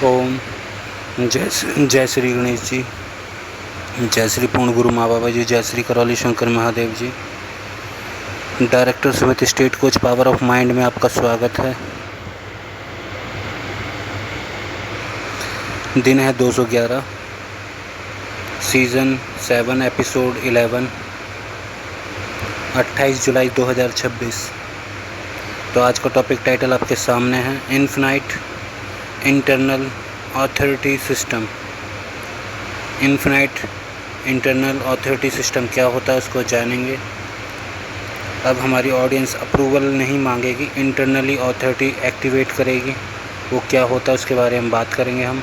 ओम जय श्री गणेश जी, जय श्री पूर्ण गुरु माँ बाबा जी, जय श्री करौली शंकर महादेव जी। डायरेक्टर समिति state coach power of mind में आपका स्वागत है। दिन है 211, सीज़न 7 एपिसोड 11, 28 जुलाई 2026। तो आज का टॉपिक टाइटल आपके सामने है, infinite internal authority system. Infinite internal authority system क्या होता है उसको जानेंगे। अब हमारी ऑडियंस अप्रूवल नहीं मांगेगी, इंटरनली ऑथोरिटी एक्टिवेट करेगी। वो क्या होता है उसके बारे में बात करेंगे हम।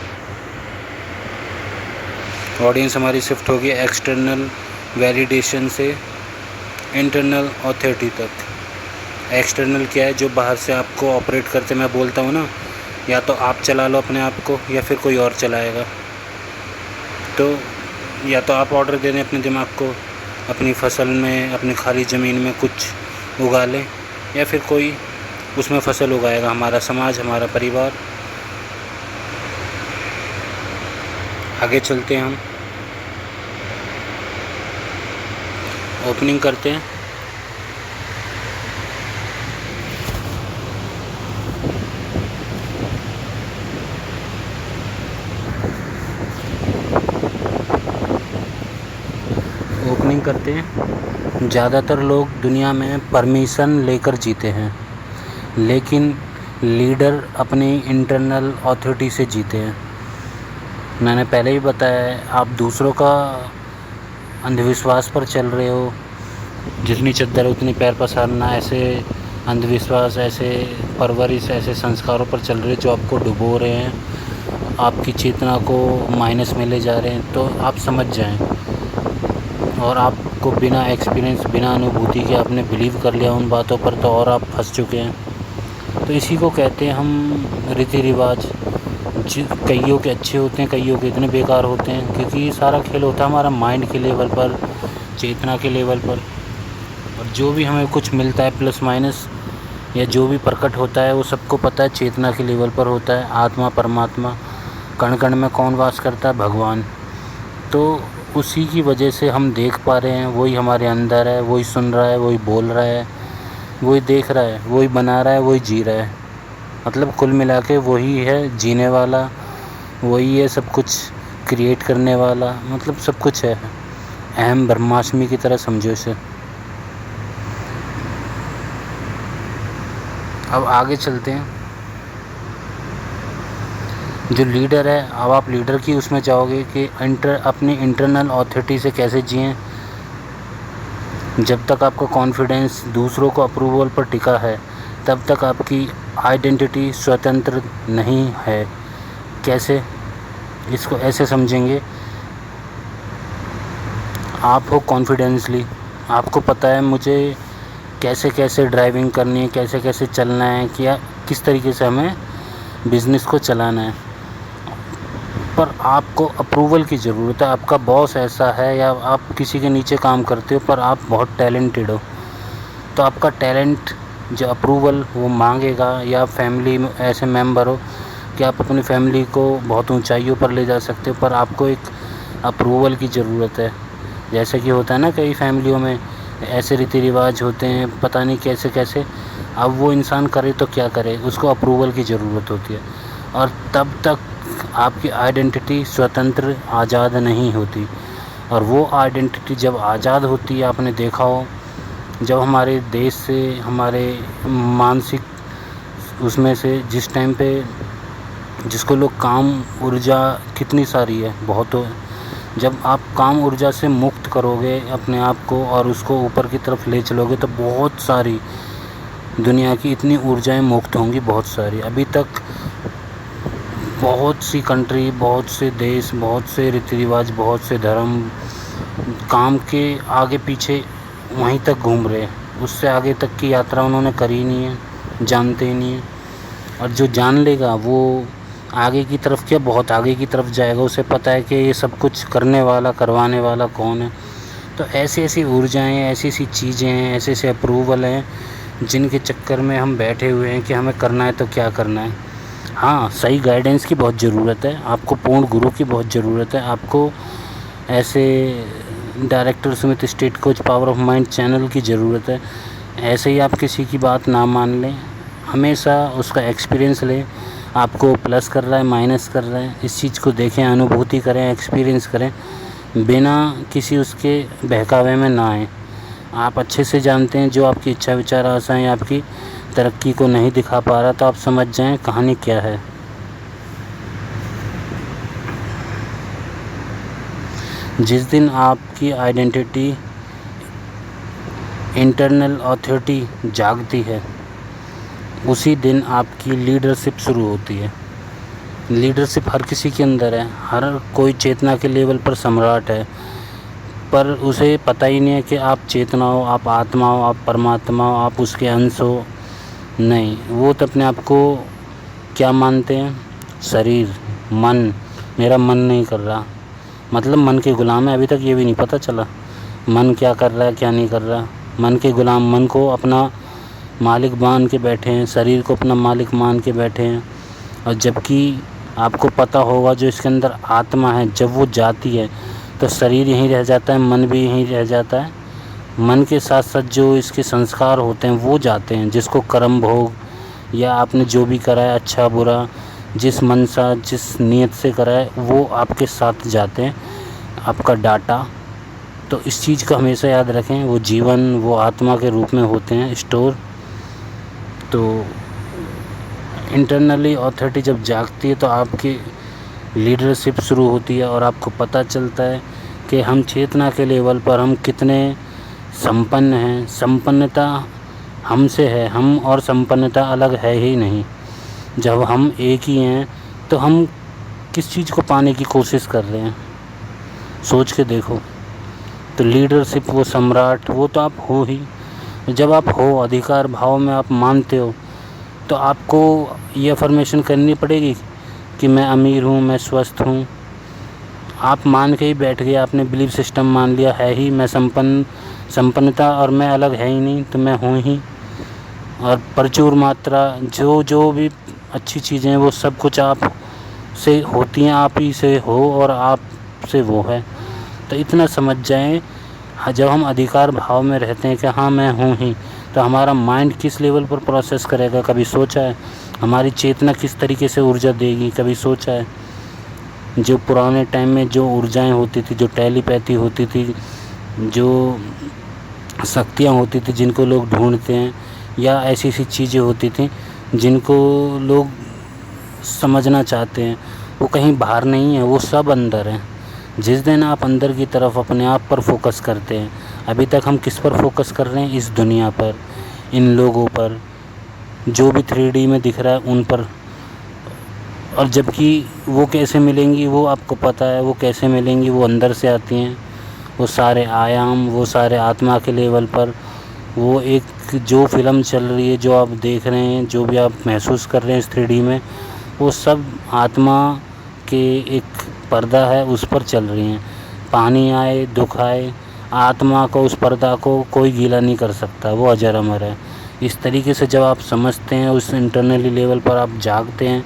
ऑडियंस हमारी शिफ्ट होगी एक्सटर्नल वैलिडेशन से इंटरनल ऑथोरिटी तक। एक्सटर्नल क्या है? जो बाहर से आपको ऑपरेट करते, मैं बोलता हूँ ना, या तो आप चला लो अपने आप को या फिर कोई और चलाएगा। तो या तो आप ऑर्डर दे दें अपने दिमाग को, अपनी फसल में, अपनी खाली ज़मीन में कुछ उगा लें, या फिर कोई उसमें फसल उगाएगा, हमारा समाज, हमारा परिवार। आगे चलते हैं, हम ओपनिंग करते हैं। ज़्यादातर लोग दुनिया में परमिशन लेकर जीते हैं, लेकिन लीडर अपनी इंटरनल ऑथोरिटी से जीते हैं। मैंने पहले ही बताया है, आप दूसरों का अंधविश्वास पर चल रहे हो। जितनी चद्दर उतनी पैर पसारना, ऐसे अंधविश्वास, ऐसे परवरिश, ऐसे संस्कारों पर चल रहे जो आपको डुबो रहे हैं, आपकी चेतना को माइनस में ले जा रहे हैं। तो आप समझ जाएं, और आपको बिना एक्सपीरियंस, बिना अनुभूति के आपने बिलीव कर लिया उन बातों पर, तो और आप फंस चुके हैं। तो इसी को कहते हैं हम रीति रिवाज। कईयों के अच्छे होते हैं, कईयों के इतने बेकार होते हैं, क्योंकि ये सारा खेल होता है हमारा माइंड के लेवल पर, चेतना के लेवल पर। और जो भी हमें कुछ मिलता है प्लस माइनस, या जो भी प्रकट होता है, वो सबको पता है चेतना के लेवल पर होता है। आत्मा, परमात्मा, कण कण में कौन वास करता है? भगवान। तो उसी की वजह से हम देख पा रहे हैं, वही हमारे अंदर है, वही सुन रहा है, वही बोल रहा है, वही देख रहा है, वही बना रहा है, वही जी रहा है। मतलब कुल मिला के वही है जीने वाला, वही है सब कुछ क्रिएट करने वाला, मतलब सब कुछ है। अहम ब्रह्मास्मि की तरह समझो इसे। अब आगे चलते हैं। जो लीडर है, अब आप लीडर की उसमें चाहोगे कि अपनी इंटरनल ऑथोरिटी से कैसे जिएं। जब तक आपका कॉन्फिडेंस दूसरों को अप्रूवल पर टिका है, तब तक आपकी आइडेंटिटी स्वतंत्र नहीं है। कैसे? इसको ऐसे समझेंगे, आप हो कॉन्फिडेंसली, आपको पता है मुझे कैसे कैसे ड्राइविंग करनी है, कैसे कैसे चलना है, क्या किस तरीके से हमें बिज़नेस को चलाना है। पर आपको अप्रूवल की ज़रूरत है। आपका बॉस ऐसा है, या आप किसी के नीचे काम करते हो, पर आप बहुत टैलेंटेड हो, तो आपका टैलेंट जो अप्रूवल वो मांगेगा। या फैमिली में ऐसे मेंबर हो कि आप अपनी फैमिली को बहुत ऊंचाइयों पर ले जा सकते हो, पर आपको एक अप्रूवल की ज़रूरत है। जैसे कि होता है ना, कई फैमिलियों में ऐसे रीति रिवाज होते हैं, पता नहीं कैसे कैसे। अब वो इंसान करे तो क्या करे, उसको अप्रूवल की ज़रूरत होती है। और तब तक आपकी आइडेंटिटी स्वतंत्र, आज़ाद नहीं होती। और वो आइडेंटिटी जब आज़ाद होती है, आपने देखा हो, जब हमारे देश से, हमारे मानसिक उसमें से जिस टाइम पे जिसको लोग काम ऊर्जा कितनी सारी है, बहुत हो। जब आप काम ऊर्जा से मुक्त करोगे अपने आप को और उसको ऊपर की तरफ ले चलोगे, तो बहुत सारी दुनिया की इतनी ऊर्जाएं मुक्त होंगी, बहुत सारी। अभी तक बहुत सी कंट्री, बहुत से देश, बहुत से रीति रिवाज, बहुत से धर्म काम के आगे पीछे वहीं तक घूम रहे हैं। उससे आगे तक की यात्रा उन्होंने करी नहीं है, जानते ही नहीं है। और जो जान लेगा वो आगे की तरफ, क्या बहुत आगे की तरफ जाएगा, उसे पता है कि ये सब कुछ करने वाला, करवाने वाला कौन है। तो ऐसी ऐसी ऊर्जाएं, ऐसी ऐसी चीज़ें हैं, ऐसे ऐसे अप्रूवल हैं, जिनके चक्कर में हम बैठे हुए हैं कि हमें करना है तो क्या करना है। हाँ, सही गाइडेंस की बहुत ज़रूरत है, आपको पूर्ण गुरु की बहुत ज़रूरत है, आपको ऐसे director Sumit state coach power of mind channel की ज़रूरत है। ऐसे ही आप किसी की बात ना मान लें, हमेशा उसका एक्सपीरियंस लें, आपको प्लस कर रहा है माइनस कर रहा है इस चीज़ को देखें, अनुभूति करें, एक्सपीरियंस करें, बिना किसी उसके बहकावे में ना आएँ। आप अच्छे से जानते हैं जो आपकी इच्छा विचार आशाएं आपकी तरक्की को नहीं दिखा पा रहा, तो आप समझ जाएं कहानी क्या है। जिस दिन आपकी आइडेंटिटी इंटरनल अथॉरिटी जागती है, उसी दिन आपकी लीडरशिप शुरू होती है। लीडरशिप हर किसी के अंदर है, हर कोई चेतना के लेवल पर सम्राट है, पर उसे पता ही नहीं है कि आप चेतना हो, आप आत्मा हो, आप परमात्मा हो, आप उसके अंश हो। नहीं, वो तो अपने आप को क्या मानते हैं, शरीर, मन, मेरा मन नहीं कर रहा, मतलब मन के गुलाम है। अभी तक ये भी नहीं पता चला मन क्या कर रहा है क्या नहीं कर रहा। मन के गुलाम, मन को अपना मालिक मान के बैठे हैं, शरीर को अपना मालिक मान के बैठे हैं। और जबकि आपको पता होगा जो इसके अंदर आत्मा है, जब वो जाती है तो शरीर यहीं रह जाता है, मन भी यहीं रह जाता है। मन के साथ साथ जो इसके संस्कार होते हैं वो जाते हैं, जिसको कर्म भोग या आपने जो भी करा है अच्छा बुरा, जिस मनसा जिस नियत से करा है वो आपके साथ जाते हैं, आपका डाटा। तो इस चीज़ को हमेशा याद रखें, वो जीवन वो आत्मा के रूप में होते हैं स्टोर। तो इंटरनली अथॉरिटी जब जागती है तो आपकी लीडरशिप शुरू होती है और आपको पता चलता है कि हम चेतना के लेवल पर हम कितने संपन्न हैं। संपन्नता हमसे है, हम और संपन्नता अलग है ही नहीं। जब हम एक ही हैं तो हम किस चीज़ को पाने की कोशिश कर रहे हैं, सोच के देखो। तो लीडरशिप, वो सम्राट, वो तो आप हो ही। जब आप हो, अधिकार भाव में आप मानते हो, तो आपको ये अफर्मेशन करनी पड़ेगी कि मैं अमीर हूँ, मैं स्वस्थ हूँ। आप मान के ही बैठ गए, आपने बिलीफ सिस्टम मान लिया है ही मैं संपन्नता और मैं अलग है ही नहीं, तो मैं हूँ ही। और प्रचुर मात्रा जो जो भी अच्छी चीज़ें हैं वो सब कुछ आप से होती हैं, आप ही से हो और आप से वो है। तो इतना समझ जाएं, जब हम अधिकार भाव में रहते हैं कि हाँ मैं हूँ ही, तो हमारा माइंड किस लेवल पर प्रोसेस करेगा, कभी सोचा है? हमारी चेतना किस तरीके से ऊर्जा देगी, कभी सोचा है? जो पुराने टाइम में जो ऊर्जाएं होती थी, जो टेलीपैथी होती थी, जो शक्तियाँ होती थी जिनको लोग ढूंढते हैं, या ऐसी ऐसी चीज़ें होती थी जिनको लोग समझना चाहते हैं, वो कहीं बाहर नहीं है, वो सब अंदर है। जिस दिन आप अंदर की तरफ अपने आप पर फोकस करते हैं, अभी तक हम किस पर फोकस कर रहे हैं? इस दुनिया पर, इन लोगों पर, जो भी 3D में दिख रहा है उन पर। और जबकि वो कैसे मिलेंगी वो आपको पता है, वो कैसे मिलेंगी, वो अंदर से आती हैं। वो सारे आयाम, वो सारे आत्मा के लेवल पर, वो एक जो फिल्म चल रही है, जो आप देख रहे हैं, जो भी आप महसूस कर रहे हैं इस 3D में, वो सब आत्मा के एक पर्दा है उस पर चल रही हैं। पानी आए, दुख आए, आत्मा को, उस पर्दा को कोई गीला नहीं कर सकता, वो अजर अमर है। इस तरीके से जब आप समझते हैं, उस इंटरनली लेवल पर आप जागते हैं,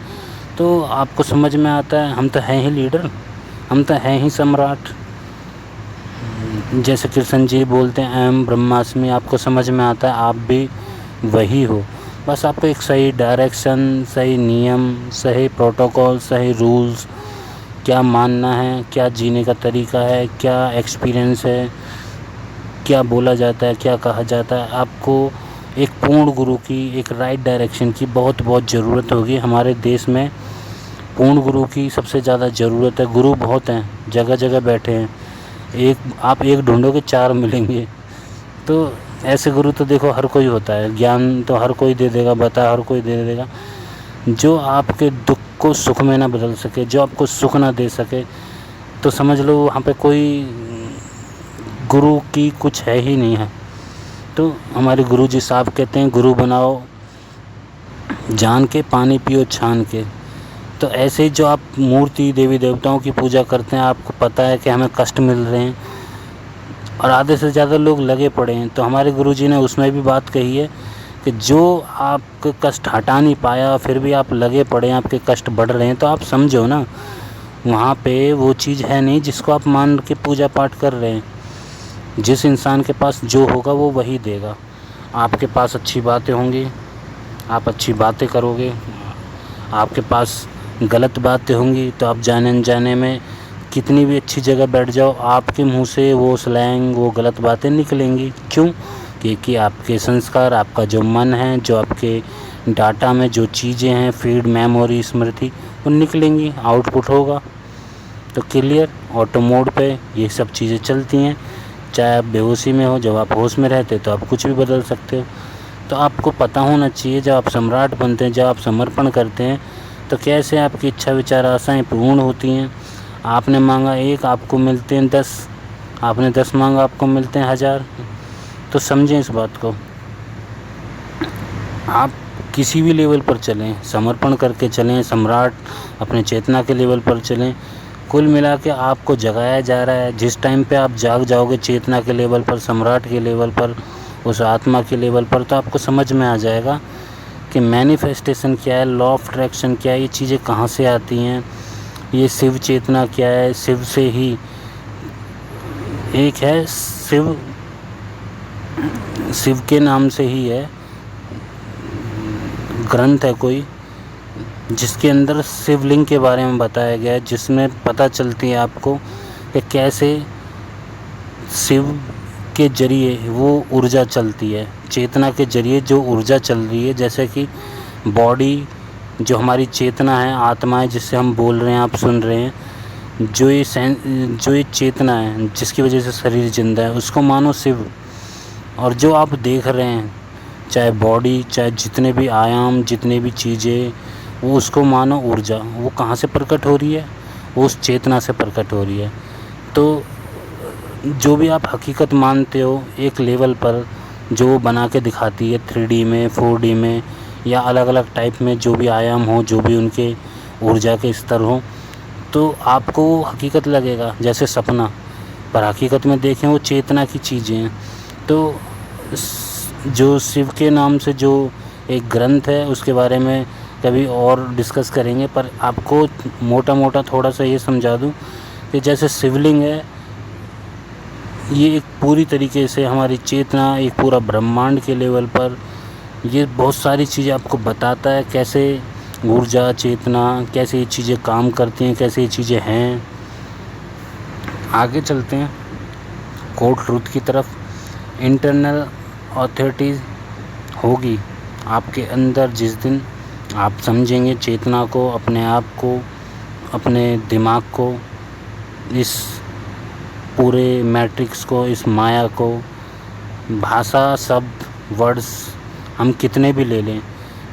तो आपको समझ में आता है हम तो हैं ही लीडर, हम तो हैं ही सम्राट। जैसे कृष्ण जी बोलते हैं अहम ब्रह्मास्मि, आपको समझ में आता है आप भी वही हो। बस आपको एक सही डायरेक्शन, सही नियम, सही प्रोटोकॉल, सही रूल्स, क्या मानना है, क्या जीने का तरीका है, क्या एक्सपीरियंस है, क्या बोला जाता है, क्या कहा जाता है, आपको एक पूर्ण गुरु की, एक राइट डायरेक्शन की बहुत बहुत ज़रूरत होगी। हमारे देश में पूर्ण गुरु की सबसे ज़्यादा ज़रूरत है। गुरु बहुत हैं, जगह जगह बैठे हैं, आप एक ढूंढोगे 4 मिलेंगे। तो ऐसे गुरु तो देखो हर कोई होता है, ज्ञान तो हर कोई दे देगा, बता हर कोई दे देगा। जो आपके दुख को सुख में ना बदल सके, जो आपको सुख ना दे सके, तो समझ लो वहाँ पे कोई गुरु की कुछ है ही नहीं है। तो हमारे गुरु जी साहब कहते हैं गुरु बनाओ जान के, पानी पियो छान के। तो ऐसे ही जो आप मूर्ति देवी देवताओं की पूजा करते हैं, आपको पता है कि हमें कष्ट मिल रहे हैं और आधे से ज़्यादा लोग लगे पड़े हैं, तो हमारे गुरुजी ने उसमें भी बात कही है कि जो आपके कष्ट हटा नहीं पाया फिर भी आप लगे पड़े हैं, आपके कष्ट बढ़ रहे हैं, तो आप समझो ना वहाँ पे वो चीज़ है नहीं जिसको आप मान के पूजा पाठ कर रहे हैं। जिस इंसान के पास जो होगा वो वही देगा। आपके पास अच्छी बातें होंगी, आप अच्छी बातें करोगे, आपके पास गलत बातें होंगी तो आप जाने अनजाने में कितनी भी अच्छी जगह बैठ जाओ, आपके मुंह से वो स्लैंग, वो गलत बातें निकलेंगी। क्यों? क्योंकि आपके संस्कार, आपका जो मन है, जो आपके डाटा में जो चीज़ें हैं, फीड, मेमोरी, स्मृति, वो निकलेंगी, आउटपुट होगा। तो क्लियर ऑटो मोड पे ये सब चीज़ें चलती हैं। चाहे आप बेहोशी में हो, जब आप होश में रहते तो आप कुछ भी बदल सकते हो। तो आपको पता होना चाहिए जब आप सम्राट बनते हैं, जब आप समर्पण करते हैं, तो कैसे आपकी इच्छा, विचार, आशाएं पूर्ण होती हैं। आपने मांगा 1, आपको मिलते हैं 10, आपने 10 मांगा, आपको मिलते हैं 1000। तो समझें इस बात को। आप किसी भी लेवल पर चलें, समर्पण करके चलें, सम्राट अपने चेतना के लेवल पर चलें, कुल मिला के आपको जगाया जा रहा है। जिस टाइम पे आप जाग जाओगे चेतना के लेवल पर, सम्राट के लेवल पर, उस आत्मा के लेवल पर, तो आपको समझ में आ जाएगा कि मैनिफेस्टेशन क्या है, लॉ ऑफ अट्रैक्शन क्या है, ये चीज़ें कहाँ से आती हैं, ये शिव चेतना क्या है। शिव से ही एक है, शिव के नाम से ही है, ग्रंथ है कोई जिसके अंदर शिवलिंग के बारे में बताया गया है, जिसमें पता चलती है आपको कि कैसे शिव के जरिए वो ऊर्जा चलती है, चेतना के जरिए जो ऊर्जा चल रही है। जैसे कि बॉडी, जो हमारी चेतना है, आत्मा है, जिससे हम बोल रहे हैं, आप सुन रहे हैं, जो ये चेतना है जिसकी वजह से शरीर जिंदा है, उसको मानो शिव। और जो आप देख रहे हैं, चाहे बॉडी, चाहे जितने भी आयाम, जितने भी चीज़ें, वो उसको मानो ऊर्जा। वो कहाँ से प्रकट हो रही है? वो उस चेतना से प्रकट हो रही है। तो जो भी आप हकीकत मानते हो एक लेवल पर, जो वो बना के दिखाती है 3D में, 4D में, या अलग अलग टाइप में, जो भी आयाम हो, जो भी उनके ऊर्जा के स्तर हो, तो आपको वो हकीकत लगेगा जैसे सपना, पर हकीकत में देखें वो चेतना की चीज़ें हैं। तो जो शिव के नाम से जो एक ग्रंथ है उसके बारे में कभी और डिस्कस करेंगे, पर आपको मोटा मोटा थोड़ा सा ये समझा दूं कि जैसे शिवलिंग है, ये एक पूरी तरीके से हमारी चेतना, एक पूरा ब्रह्मांड के लेवल पर ये बहुत सारी चीज़ें आपको बताता है, कैसे ऊर्जा, चेतना, कैसे ये चीज़ें काम करती हैं, कैसे ये चीज़ें हैं। आगे चलते हैं कोड ट्रूथ की तरफ। इंटरनल ऑथोरिटी होगी आपके अंदर जिस दिन आप समझेंगे चेतना को, अपने आप को, अपने दिमाग को, इस पूरे मैट्रिक्स को, इस माया को। भाषा, शब्द, वर्ड्स हम कितने भी ले लें,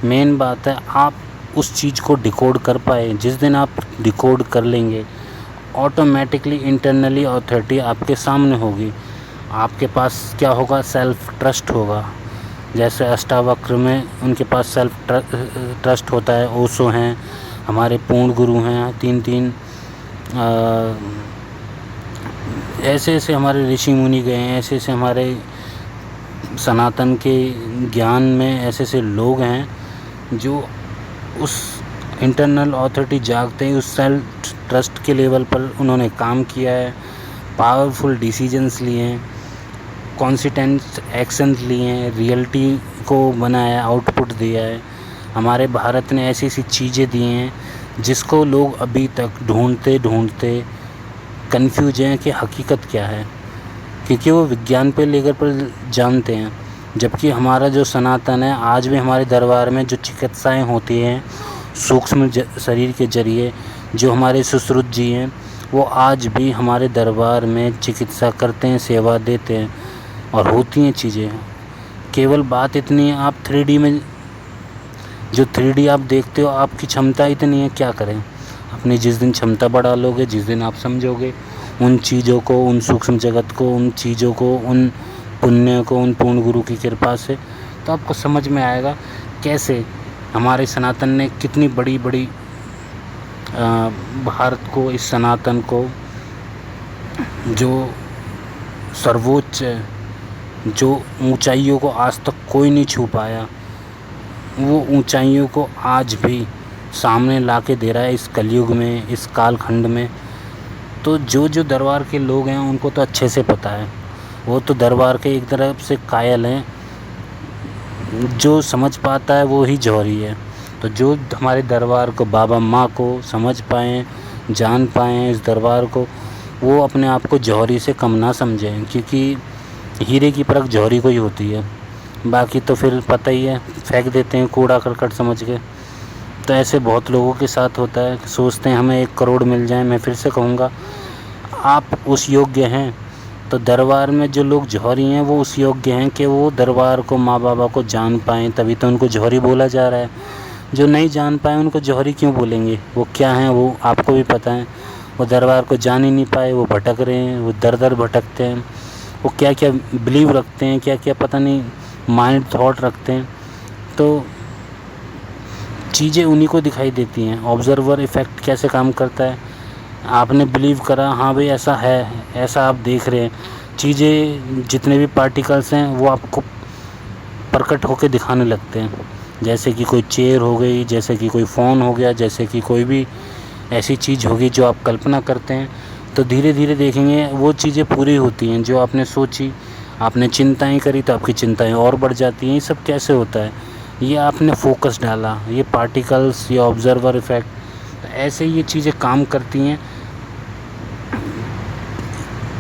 मेन बात है आप उस चीज़ को डिकोड कर पाए। जिस दिन आप डिकोड कर लेंगे, ऑटोमेटिकली इंटरनली ऑथोरिटी आपके सामने होगी। आपके पास क्या होगा? सेल्फ ट्रस्ट होगा। जैसे अष्टावक्र में उनके पास सेल्फ ट्रस्ट होता है। ओशो हैं, हमारे पूर्ण गुरु हैं, 3 ऐसे ऐसे हमारे ऋषि मुनि गए हैं, ऐसे ऐसे हमारे सनातन के ज्ञान में ऐसे ऐसे लोग हैं जो उस इंटरनल ऑथोरिटी जागते हैं, उस सेल्फ ट्रस्ट के लेवल पर उन्होंने काम किया है, पावरफुल डिसीजंस लिए हैं, कॉन्सिस्टेंट एक्शन लिए हैं, रियलिटी को बनाया, आउटपुट दिया है। हमारे भारत ने ऐसी ऐसी चीज़ें दी हैं जिसको लोग अभी तक ढूंढते ढूंढते कंफ्यूज हैं कि हकीकत क्या है, क्योंकि वो विज्ञान पे लेकर पर जानते हैं। जबकि हमारा जो सनातन है, आज भी हमारे दरबार में जो चिकित्साएं होती हैं सूक्ष्म शरीर के जरिए, जो हमारे सुश्रुत जी हैं, वो आज भी हमारे दरबार में चिकित्सा करते हैं, सेवा देते हैं, और होती हैं चीज़ें। केवल बात इतनी है, आप 3D में जो 3D आप देखते हो, आपकी क्षमता इतनी है, क्या करें? अपनी जिस दिन क्षमता बढ़ा लोगे, जिस दिन आप समझोगे उन चीज़ों को, उन सूक्ष्म जगत को, उन चीज़ों को, उन पुण्य को, उन पूर्ण गुरु की कृपा से, तो आपको समझ में आएगा कैसे हमारे सनातन ने कितनी बड़ी बड़ी भारत को, इस सनातन को, जो सर्वोच्च, जो ऊंचाइयों को आज तक कोई नहीं छू पाया, वो ऊंचाइयों को आज भी सामने ला के दे रहा है इस कलयुग में, इस कालखंड में। तो जो दरबार के लोग हैं उनको तो अच्छे से पता है, वो तो दरबार के एक तरफ से कायल हैं। जो समझ पाता है वो ही जौहरी है। तो जो हमारे दरबार को, बाबा माँ को समझ पाएँ, जान पाएँ इस दरबार को, वो अपने आप को जौहरी से कम ना समझें, क्योंकि हीरे की परख जौहरी को ही होती है। बाकी तो फिर पता ही है, फेंक देते हैं कूड़ा करकट समझ के। तो ऐसे बहुत लोगों के साथ होता है, सोचते हैं हमें 1 करोड़ मिल जाए। मैं फिर से कहूँगा, आप उस योग्य हैं। तो दरबार में जो लोग जौहरी हैं वो उस योग्य हैं कि वो दरबार को, माँ बाबा को जान पाएँ, तभी तो उनको जौहरी बोला जा रहा है। जो नहीं जान पाए उनको जौहरी क्यों बोलेंगे? वो क्या हैं वो आपको भी पता है। वो दरबार को जान ही नहीं पाए, वो भटक रहे हैं, वो दर दर भटकते हैं। वो क्या क्या बिलीव रखते हैं, क्या क्या पता नहीं माइंड थॉट रखते हैं। तो चीज़ें उन्हीं को दिखाई देती हैं। ऑब्ज़र्वर इफ़ेक्ट कैसे काम करता है? आपने बिलीव करा, हाँ भाई ऐसा है, ऐसा आप देख रहे हैं। चीज़ें, जितने भी पार्टिकल्स हैं वो आपको प्रकट होकर दिखाने लगते हैं। जैसे कि कोई चेयर हो गई, जैसे कि कोई फ़ोन हो गया, जैसे कि कोई भी ऐसी चीज़ होगी जो आप कल्पना करते हैं। तो धीरे धीरे देखेंगे वो चीज़ें पूरी होती हैं जो आपने सोची। आपने चिंताएं करी तो आपकी चिंताएं और बढ़ जाती हैं। ये सब कैसे होता है? ये आपने फोकस डाला, ये पार्टिकल्स, ये ऑब्ज़र्वर इफ़ेक्ट, तो ऐसे ये चीज़ें काम करती हैं।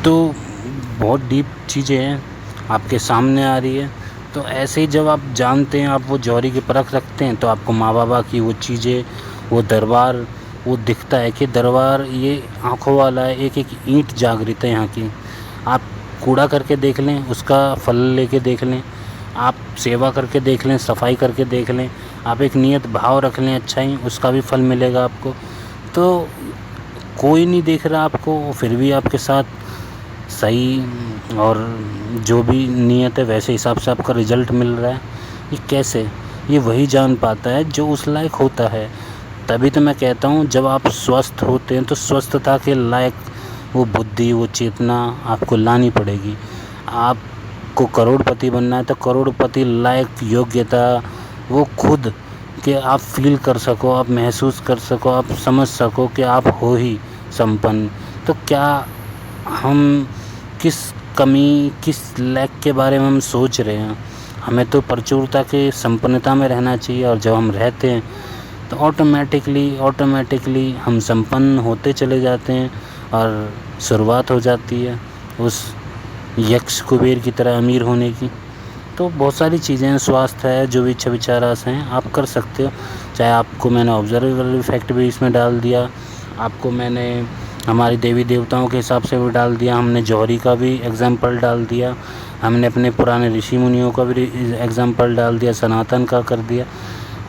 तो बहुत डीप चीज़ें हैं, आपके सामने आ रही है। तो ऐसे ही जब आप जानते हैं, आप वो जौहरी की परख रखते हैं, तो आपको माँ बाबा की वो चीज़ें, वो दरबार, वो दिखता है कि दरबार ये आँखों वाला है। एक एक ईंट जागृत है यहाँ की। आप कूड़ा करके देख लें, उसका फल लेके देख लें। आप सेवा करके देख लें, सफाई करके देख लें। आप एक नियत भाव रख लें अच्छा ही, उसका भी फल मिलेगा आपको। तो कोई नहीं देख रहा आपको, फिर भी आपके साथ सही और जो भी नियत है वैसे हिसाब से आपका रिज़ल्ट मिल रहा है। ये कैसे? ये वही जान पाता है जो उस लायक होता है। तभी तो मैं कहता हूँ, जब आप स्वस्थ होते हैं तो स्वस्थता के लायक वो बुद्धि, वो चेतना आपको लानी पड़ेगी। आपको करोड़पति बनना है तो करोड़पति लायक योग्यता वो खुद कि आप फील कर सको, आप महसूस कर सको, आप समझ सको कि आप हो ही संपन्न। तो क्या हम किस कमी, किस लैक के बारे में हम सोच रहे हैं? हमें तो प्रचुरता के, संपन्नता में रहना चाहिए। और जब हम रहते हैं तो ऑटोमेटिकली हम संपन्न होते चले जाते हैं और शुरुआत हो जाती है उस यक्ष कुबेर की तरह अमीर होने की। तो बहुत सारी चीज़ें हैं, स्वास्थ्य है, जो भी इच्छा विचार आशा हैं आप कर सकते हो। चाहे आपको मैंने ऑब्जर्वेबल इफ़ेक्ट भी इसमें डाल दिया, आपको मैंने हमारी देवी देवताओं के हिसाब से भी डाल दिया, हमने जौहरी का भी एग्जाम्पल डाल दिया, हमने अपने पुराने ऋषि मुनियों का भी एग्जाम्पल डाल दिया, सनातन का कर दिया।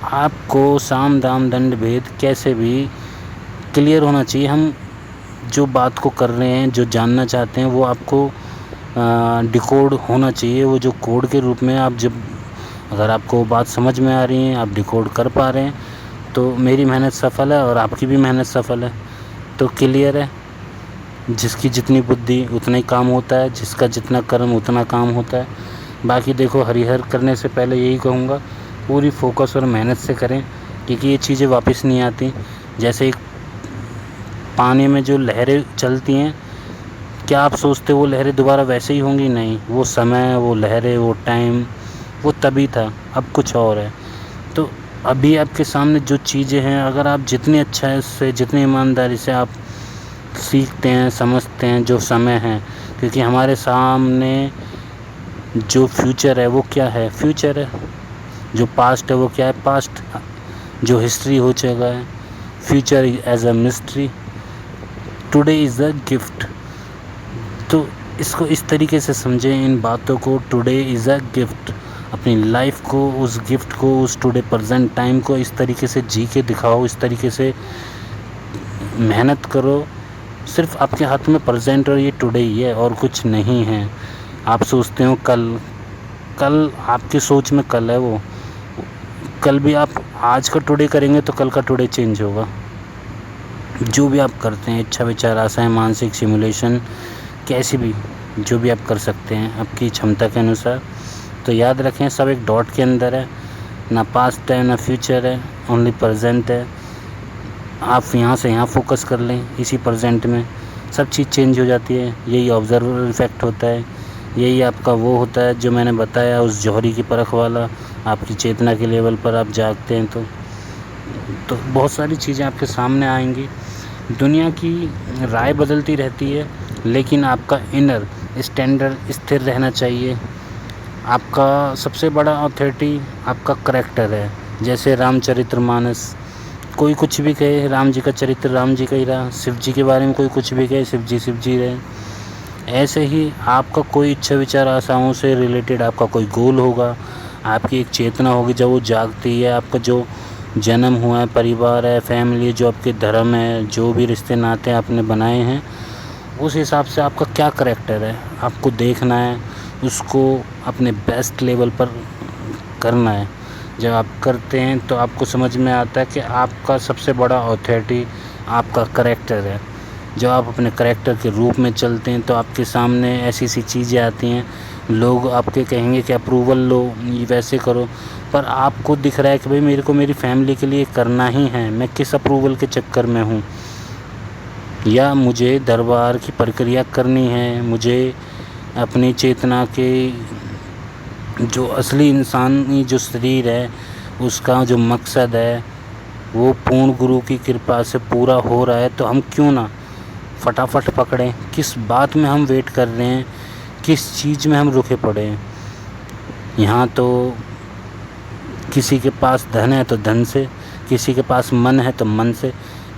आपको साम दाम दंड भेद कैसे भी क्लियर होना चाहिए। हम जो बात को कर रहे हैं, जो जानना चाहते हैं, वो आपको डिकोड होना चाहिए। वो जो कोड के रूप में आप, जब अगर आपको बात समझ में आ रही है, आप डिकोड कर पा रहे हैं, तो मेरी मेहनत सफल है और आपकी भी मेहनत सफल है। तो क्लियर है, जिसकी जितनी बुद्धि उतना ही काम होता है, जिसका जितना कर्म उतना काम होता है। बाकी देखो, हरिहर करने से पहले यही कहूँगा, पूरी फोकस और मेहनत से करें, क्योंकि ये चीज़ें वापस नहीं आती। जैसे एक पानी में जो लहरें चलती हैं, क्या आप सोचते वो लहरें दोबारा वैसे ही होंगी? नहीं। वो समय, वो लहरें, वो टाइम, वो तभी था, अब कुछ और है। तो अभी आपके सामने जो चीज़ें हैं, अगर आप जितनी अच्छाई से, जितनी ईमानदारी से आप सीखते हैं, समझते हैं जो समय है, क्योंकि हमारे सामने जो फ्यूचर है वो क्या है? फ्यूचर है। जो पास्ट है वो क्या है? पास्ट। जो हिस्ट्री हो चुका है, future as a mystery, today is a gift. तो इसको इस तरीके से समझें इन बातों को, टुडे इज़ अ गिफ्ट। अपनी लाइफ को, उस गिफ्ट को, उस टुडे प्रेजेंट टाइम को इस तरीके से जी के दिखाओ, इस तरीके से मेहनत करो। सिर्फ आपके हाथ में प्रेजेंट और ये टुडे ही है और कुछ नहीं है। आप सोचते हो कल आपकी सोच में कल है, वो कल भी आप आज का टुडे करेंगे तो कल का टुडे चेंज होगा। जो भी आप करते हैं, इच्छा विचार आशाएं, मानसिक सिमुलेशन, कैसी भी, जो भी आप कर सकते हैं आपकी क्षमता के अनुसार। तो याद रखें, सब एक डॉट के अंदर है। ना पास्ट है ना फ्यूचर है, ओनली प्रेजेंट है। आप यहाँ से यहाँ फोकस कर लें, इसी प्रेजेंट में सब चीज़ चेंज हो जाती है। यही ऑब्जर्वर इफ़ेक्ट होता है, यही आपका वो होता है जो मैंने बताया उस जौहरी की परख वाला। आपकी चेतना के लेवल पर आप जागते हैं तो बहुत सारी चीज़ें आपके सामने आएंगी। दुनिया की राय बदलती रहती है, लेकिन आपका इनर स्टैंडर्ड स्थिर रहना चाहिए। आपका सबसे बड़ा अथॉरिटी आपका करैक्टर है। जैसे रामचरितमानस, कोई कुछ भी कहे, राम जी का चरित्र राम जी का ही रहा। शिव जी के बारे में कोई कुछ भी कहे, शिव जी रहे। ऐसे ही आपका कोई इच्छा विचार आशाओं से रिलेटेड आपका कोई गोल होगा, आपकी एक चेतना होगी जब वो जागती है। आपका जो जन्म हुआ है, परिवार है, फैमिली, जो आपके धर्म है, जो भी रिश्ते नाते आपने बनाए हैं, उस हिसाब से आपका क्या करैक्टर है आपको देखना है, उसको अपने बेस्ट लेवल पर करना है। जब आप करते हैं तो आपको समझ में आता है कि आपका सबसे बड़ा अथॉरिटी आपका करैक्टर है। जब आप अपने करैक्टर के रूप में चलते हैं तो आपके सामने ऐसी सी चीज़ें आती हैं, लोग आपके कहेंगे कि अप्रूवल लो, ये वैसे करो, पर आपको दिख रहा है कि भाई मेरे को मेरी फैमिली के लिए करना ही है, मैं किस अप्रूवल के चक्कर में हूँ, या मुझे दरबार की प्रक्रिया करनी है, मुझे अपनी चेतना के जो असली इंसानी जो शरीर है उसका जो मकसद है वो पूर्ण गुरु की कृपा से पूरा हो रहा है, तो हम क्यों ना फटाफट पकड़ें। किस बात में हम वेट कर रहे हैं, किस चीज़ में हम रुके पड़े हैं। यहाँ तो किसी के पास धन है तो धन से, किसी के पास मन है तो मन से,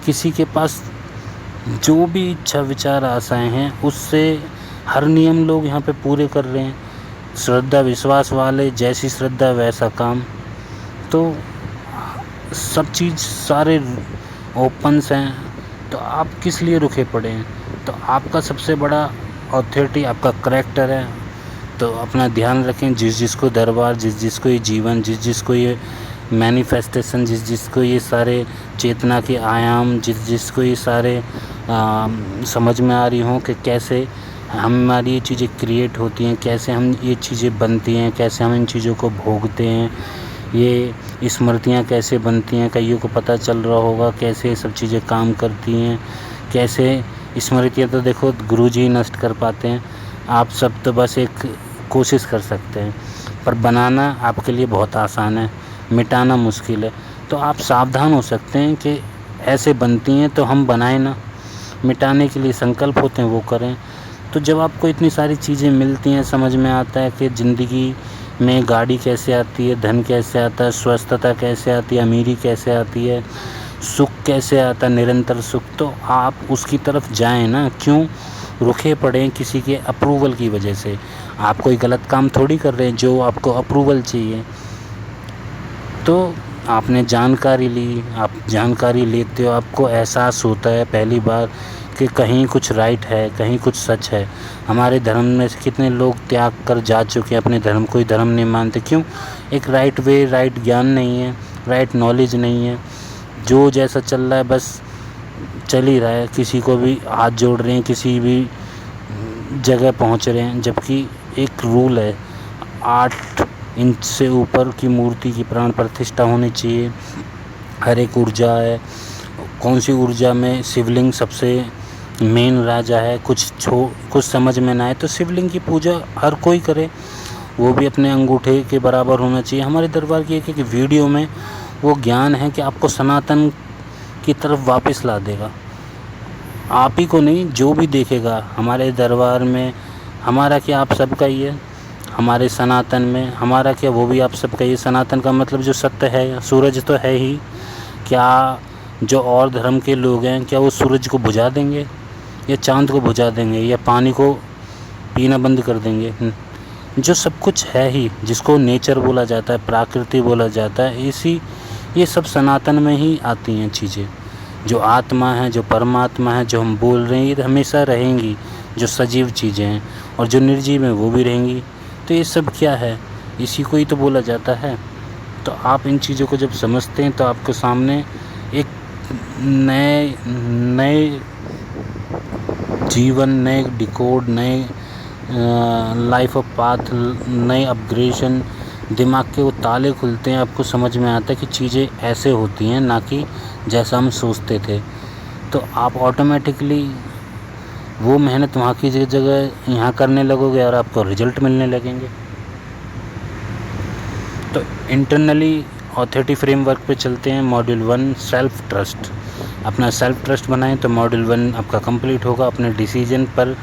किसी के पास जो भी इच्छा विचार आशाएं हैं उससे हर नियम लोग यहाँ पे पूरे कर रहे हैं। श्रद्धा विश्वास वाले, जैसी श्रद्धा वैसा काम। तो सब चीज़ सारे ओपन्स हैं, तो आप किस लिए रुके पड़े हैं। तो आपका सबसे बड़ा अथॉरिटी आपका करैक्टर है। तो अपना ध्यान रखें, जिस जिसको दरबार, जिस जिसको ये जीवन, जिस जिसको ये मैनिफेस्टेशन, जिस जिसको ये सारे चेतना के आयाम, जिस जिसको ये सारे समझ में आ रही हों कि कैसे हमारी ये चीज़ें क्रिएट होती हैं, कैसे हम ये चीज़ें बनती हैं, कैसे हम इन चीज़ों को भोगते हैं, ये स्मृतियाँ कैसे बनती हैं। कईयों को पता चल रहा होगा कैसे ये सब चीज़ें काम करती हैं, कैसे स्मृतियाँ तो देखो गुरुजी ही नष्ट कर पाते हैं। आप सब तो बस एक कोशिश कर सकते हैं, पर बनाना आपके लिए बहुत आसान है, मिटाना मुश्किल है। तो आप सावधान हो सकते हैं कि ऐसे बनती हैं तो हम बनाएं ना, मिटाने के लिए संकल्प होते हैं वो करें। तो जब आपको इतनी सारी चीज़ें मिलती हैं, समझ में आता है कि ज़िंदगी में गाड़ी कैसे आती है, धन कैसे आता है, स्वस्थता कैसे आती है, अमीरी कैसे आती है, सुख कैसे आता है, निरंतर सुख, तो आप उसकी तरफ जाएं ना। क्यों रुके पड़े किसी के अप्रूवल की वजह से। आप कोई गलत काम थोड़ी कर रहे हैं जो आपको अप्रूवल चाहिए। तो आपने जानकारी ली, आप जानकारी लेते हो, आपको एहसास होता है पहली बार कि कहीं कुछ राइट है, कहीं कुछ सच है। हमारे धर्म में से कितने लोग त्याग कर जा चुके हैं अपने धर्म, कोई धर्म नहीं मानते। क्यों? एक राइट वे, राइट ज्ञान नहीं है, राइट नॉलेज नहीं है। जो जैसा चल रहा है बस चल ही रहा है, किसी को भी हाथ जोड़ रहे हैं, किसी भी जगह पहुंच रहे हैं। जबकि एक रूल है, 8 इंच से ऊपर की मूर्ति की प्राण प्रतिष्ठा होनी चाहिए। हर एक ऊर्जा है, कौन सी ऊर्जा में शिवलिंग सबसे मेन राजा है। कुछ समझ में ना आए तो शिवलिंग की पूजा हर कोई करे, वो भी अपने अंगूठे के बराबर होना चाहिए। हमारे दरबार की एक वीडियो में वो ज्ञान है कि आपको सनातन की तरफ वापस ला देगा। आप ही को नहीं, जो भी देखेगा हमारे दरबार में, हमारा क्या आप सबका ही है, हमारे सनातन में हमारा क्या वो भी आप सबका ही। सनातन का मतलब जो सत्य है, सूरज तो है ही। क्या जो और धर्म के लोग हैं, क्या वो सूरज को बुझा देंगे, या चांद को बुझा देंगे, या पानी को पीना बंद कर देंगे? जो सब कुछ है ही, जिसको नेचर बोला जाता है, प्रकृति बोला जाता है, ये सब सनातन में ही आती हैं चीज़ें। जो आत्मा है, जो परमात्मा है, जो हम बोल रहे हैं, ये हमेशा रहेंगी। जो सजीव चीज़ें हैं और जो निर्जीव हैं वो भी रहेंगी। तो ये सब क्या है, इसी को ही तो बोला जाता है। तो आप इन चीज़ों को जब समझते हैं तो आपके सामने एक नए जीवन, नए डिकोड, नए लाइफ ऑफ पाथ, नए अपग्रेडेशन, दिमाग के वो ताले खुलते हैं, आपको समझ में आता है कि चीज़ें ऐसे होती हैं, ना कि जैसा हम सोचते थे। तो आप ऑटोमेटिकली वो मेहनत वहाँ की जगह यहाँ करने लगोगे और आपको रिजल्ट मिलने लगेंगे। तो इंटरनली ऑथोरिटी फ्रेमवर्क पे चलते हैं। मॉड्यूल 1 सेल्फ ट्रस्ट, अपना सेल्फ ट्रस्ट बनाएं तो मॉड्यूल 1 आपका कंप्लीट होगा। अपने डिसीजन पर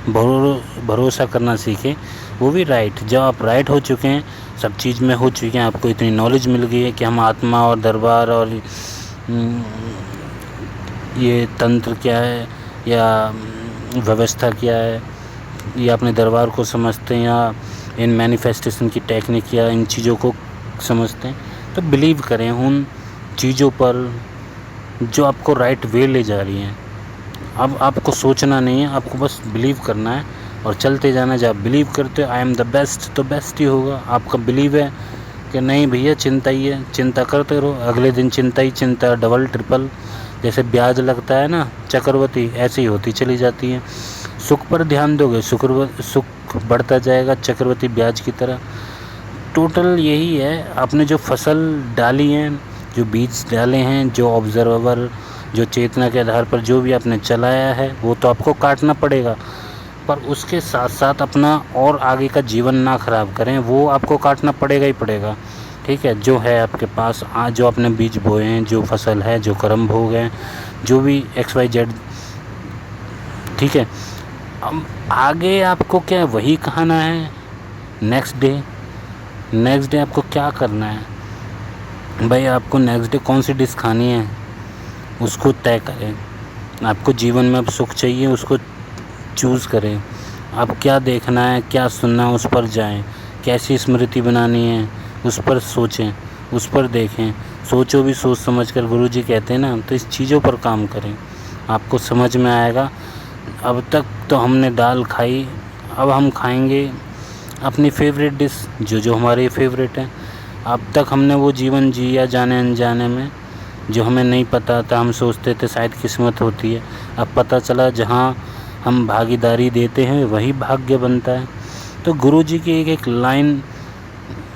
भरोसा करना सीखें, वो भी राइट। जब आप राइट हो चुके हैं, सब चीज़ में हो चुके हैं, आपको इतनी नॉलेज मिल गई है कि हम आत्मा और दरबार और ये तंत्र क्या है या व्यवस्था क्या है, या अपने दरबार को समझते हैं या इन मैनिफेस्टेशन की टेक्निक या इन चीज़ों को समझते हैं, तो बिलीव करें उन चीज़ों पर जो आपको राइट वे ले जा रही हैं। अब आपको सोचना नहीं है, आपको बस बिलीव करना है और चलते जाना। जब आप बिलीव करते हो आई एम द बेस्ट, तो बेस्ट ही होगा। आपका बिलीव है कि नहीं भैया चिंता ही है, चिंता करते रहो, अगले दिन चिंता ही चिंता, डबल ट्रिपल, जैसे ब्याज लगता है ना चक्रवृद्धि, ऐसे ही होती चली जाती है। सुख पर ध्यान दोगे, सुख बढ़ता जाएगा चक्रवृद्धि ब्याज की तरह। टोटल यही है, आपने जो फसल डाली है, जो बीज डाले हैं, जो ऑब्जर्वर, जो चेतना के आधार पर जो भी आपने चलाया है, वो तो आपको काटना पड़ेगा, पर उसके साथ साथ अपना और आगे का जीवन ना ख़राब करें, वो आपको काटना पड़ेगा ही पड़ेगा। ठीक है, जो है आपके पास आज, जो आपने बीज बोए हैं, जो फसल है, जो कर्म भोग हैं, जो भी XYZ, ठीक है। अब आगे आपको क्या वही खाना है। नेक्स्ट डे आपको क्या करना है भाई, आपको नेक्स्ट डे कौन सी डिश खानी है उसको तय करें। आपको जीवन में अब सुख चाहिए, उसको चूज़ करें। अब क्या देखना है, क्या सुनना है, उस पर जाएं। कैसी स्मृति बनानी है उस पर सोचें, उस पर देखें। सोचो भी सोच समझ कर, गुरुजी कहते हैं ना, तो इस चीज़ों पर काम करें, आपको समझ में आएगा। अब तक तो हमने दाल खाई, अब हम खाएंगे अपनी फेवरेट डिश, जो हमारी फेवरेट है। अब तक हमने वो जीवन जिया जाने अनजाने में, जो हमें नहीं पता था, हम सोचते थे शायद किस्मत होती है। अब पता चला जहाँ हम भागीदारी देते हैं वही भाग्य बनता है। तो गुरुजी की एक एक लाइन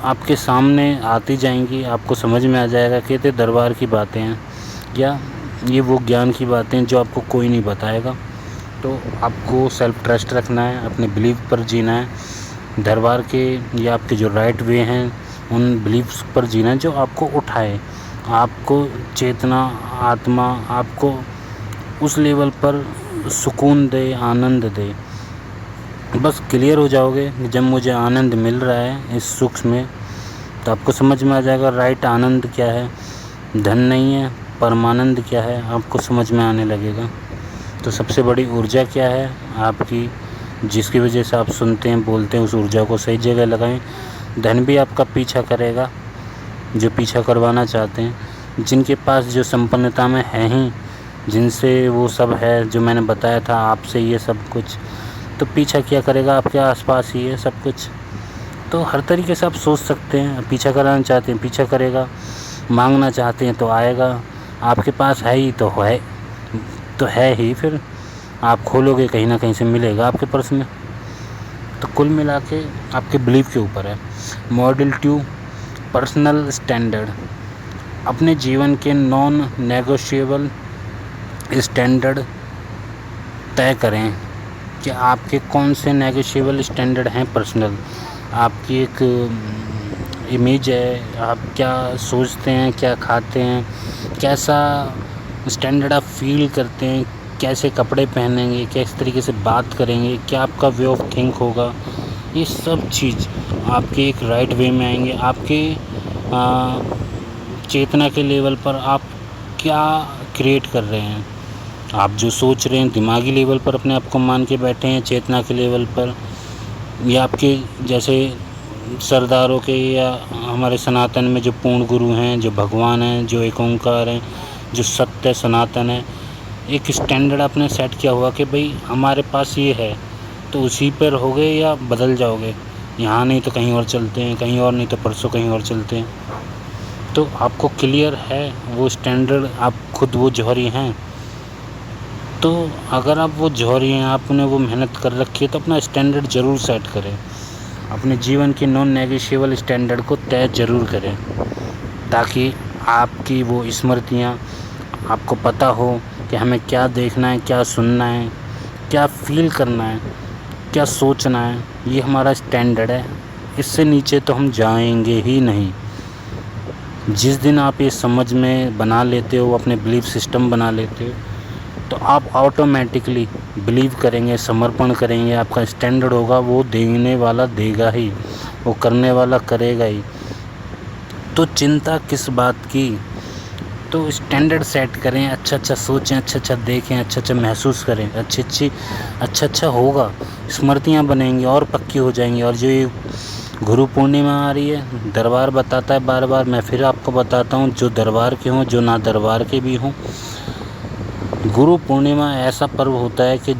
आपके सामने आती जाएंगी, आपको समझ में आ जाएगा। कहते दरबार की बातें हैं, या ये वो ज्ञान की बातें जो आपको कोई नहीं बताएगा। तो आपको सेल्फ ट्रस्ट रखना है, अपने बिलीव पर जीना है, दरबार के या आपके जो राइट वे हैं उन बिलीव्स पर जीना है जो आपको उठाए, आपको चेतना, आत्मा आपको उस लेवल पर सुकून दे, आनंद दे। बस क्लियर हो जाओगे जब मुझे आनंद मिल रहा है इस सुख में, तो आपको समझ में आ जाएगा राइट आनंद क्या है, धन नहीं है, परमानंद क्या है, आपको समझ में आने लगेगा। तो सबसे बड़ी ऊर्जा क्या है आपकी, जिसकी वजह से आप सुनते हैं, बोलते हैं, उस ऊर्जा को सही जगह लगाएं। धन भी आपका पीछा करेगा, जो पीछा करवाना चाहते हैं, जिनके पास जो संपन्नता में है ही, जिनसे वो सब है जो मैंने बताया था आपसे, ये सब कुछ तो पीछा क्या करेगा, आपके आसपास ही है सब कुछ। तो हर तरीके से आप सोच सकते हैं, पीछा कराना चाहते हैं पीछा करेगा, मांगना चाहते हैं तो आएगा, आपके पास है ही तो है ही, फिर आप खोलोगे कहीं ना कहीं से मिलेगा आपके पर्स में। तो कुल मिला के आपके बिलीव के ऊपर है। मॉड्यूल 2 पर्सनल स्टैंडर्ड, अपने जीवन के नॉन नेगोशिएबल स्टैंडर्ड तय करें कि आपके कौन से नेगोशिएबल स्टैंडर्ड हैं पर्सनल। आपकी एक इमेज है, आप क्या सोचते हैं, क्या खाते हैं, कैसा स्टैंडर्ड आप फील करते हैं, कैसे कपड़े पहनेंगे, किस तरीके से बात करेंगे, क्या आपका वे ऑफ थिंक होगा, ये सब चीज़ आपके एक राइट वे में आएंगे। आपके चेतना के लेवल पर आप क्या क्रिएट कर रहे हैं, आप जो सोच रहे हैं दिमागी लेवल पर अपने आप को मान के बैठे हैं, चेतना के लेवल पर, या आपके जैसे सरदारों के या हमारे सनातन में जो पूर्ण गुरु हैं, जो भगवान हैं, जो एक ओंकार हैं, जो सत्य सनातन है, एक स्टैंडर्ड आपने सेट किया हुआ कि भाई हमारे पास ये है, तो उसी पर रहोगे या बदल जाओगे, यहाँ नहीं तो कहीं और चलते हैं, कहीं और नहीं तो परसों कहीं और चलते हैं। तो आपको क्लियर है वो स्टैंडर्ड, आप खुद वो जौहरी हैं। तो अगर आप वो जौहरी हैं, आपने वो मेहनत कर रखी है, तो अपना स्टैंडर्ड ज़रूर सेट करें। अपने जीवन के नॉन नेगोशिएबल स्टैंडर्ड को तय ज़रूर करें, ताकि आपकी वो स्मृतियाँ, आपको पता हो कि हमें क्या देखना है, क्या सुनना है, क्या फ़ील करना है, क्या सोचना है। ये हमारा स्टैंडर्ड है, इससे नीचे तो हम जाएंगे ही नहीं। जिस दिन आप ये समझ में बना लेते हो, अपने बिलीफ सिस्टम बना लेते हो, तो आप ऑटोमेटिकली बिलीव करेंगे, समर्पण करेंगे। आपका स्टैंडर्ड होगा, वो देने वाला देगा ही, वो करने वाला करेगा ही। तो चिंता किस बात की। तो स्टैंडर्ड सेट करें, अच्छा सोचें, अच्छा देखें, अच्छा महसूस करें, अच्छा होगा, स्मृतियाँ बनेंगी और पक्की हो जाएंगी। और जो ये गुरु पूर्णिमा आ रही है, दरबार बताता है बार बार, मैं फिर आपको बताता हूँ, जो दरबार के हों, जो ना दरबार के भी हों, गुरु पूर्णिमा ऐसा पर्व होता है कि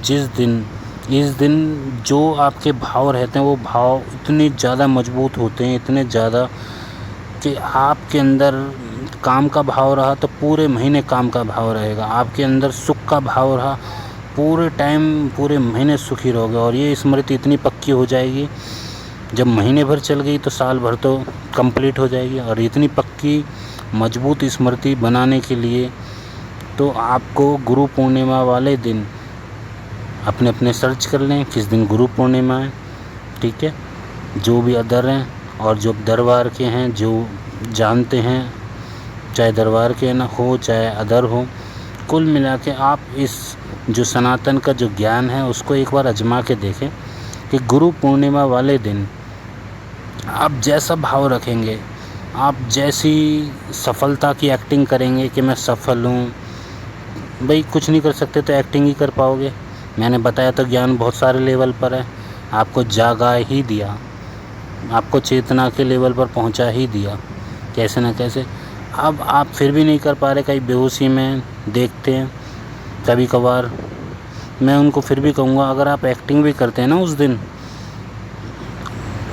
इस दिन जो आपके भाव रहते हैं, वो भाव इतने ज़्यादा मजबूत होते हैं, इतने ज़्यादा कि आपके अंदर काम का भाव रहा तो पूरे महीने काम का भाव रहेगा। आपके अंदर सुख का भाव रहा, पूरे टाइम, पूरे महीने सुखी रहोगे। और ये स्मृति इतनी पक्की हो जाएगी, जब महीने भर चल गई तो साल भर तो कंप्लीट हो जाएगी। और इतनी पक्की मजबूत स्मृति बनाने के लिए तो आपको गुरु पूर्णिमा वाले दिन अपने सर्च कर लें किस दिन गुरु पूर्णिमा है, ठीक है। जो भी अदर हैं और जो दरबार के हैं, जो जानते हैं, चाहे दरबार के ना हो चाहे अदर हो, कुल मिला के आप इस जो सनातन का जो ज्ञान है उसको एक बार आजमा के देखें कि गुरु पूर्णिमा वाले दिन आप जैसा भाव रखेंगे, आप जैसी सफलता की एक्टिंग करेंगे कि मैं सफल हूँ। भाई कुछ नहीं कर सकते तो एक्टिंग ही कर पाओगे। मैंने बताया तो ज्ञान बहुत सारे लेवल पर है, आपको जागा ही दिया, आपको चेतना के लेवल पर पहुंचा ही दिया कैसे ना कैसे। अब आप फिर भी नहीं कर पा रहे, कहीं बेहोशी में देखते हैं कभी कभार। मैं उनको फिर भी कहूँगा, अगर आप एक्टिंग भी करते हैं ना उस दिन,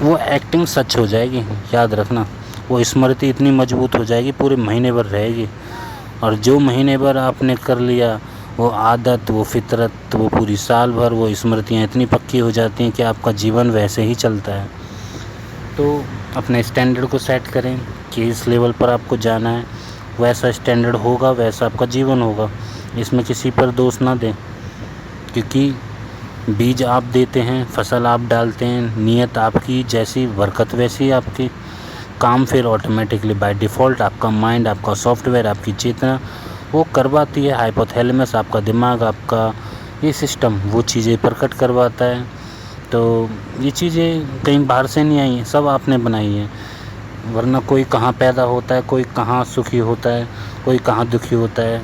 वो एक्टिंग सच हो जाएगी, याद रखना। वो स्मृति इतनी मजबूत हो जाएगी, पूरे महीने भर रहेगी। और जो महीने भर आपने कर लिया, वो आदत, वो फितरत, वो पूरी साल भर वो स्मृतियाँ इतनी पक्की हो जाती हैं कि आपका जीवन वैसे ही चलता है। तो अपने स्टैंडर्ड को सेट करें कि इस लेवल पर आपको जाना है, वैसा स्टैंडर्ड होगा, वैसा आपका जीवन होगा। इसमें किसी पर दोष ना दें, क्योंकि बीज आप देते हैं, फसल आप डालते हैं, नियत आपकी जैसी, बरकत वैसी आपकी। काम फिर ऑटोमेटिकली बाय डिफ़ॉल्ट आपका माइंड, आपका सॉफ्टवेयर, आपकी चेतना वो करवाती है। हाइपोथैलेमस, आपका दिमाग, आपका ये सिस्टम वो चीज़ें प्रकट करवाता है। तो ये चीज़ें कहीं बाहर से नहीं आई हैं, सब आपने बनाई हैं। वरना कोई कहाँ पैदा होता है, कोई कहाँ सुखी होता है, कोई कहाँ दुखी होता है।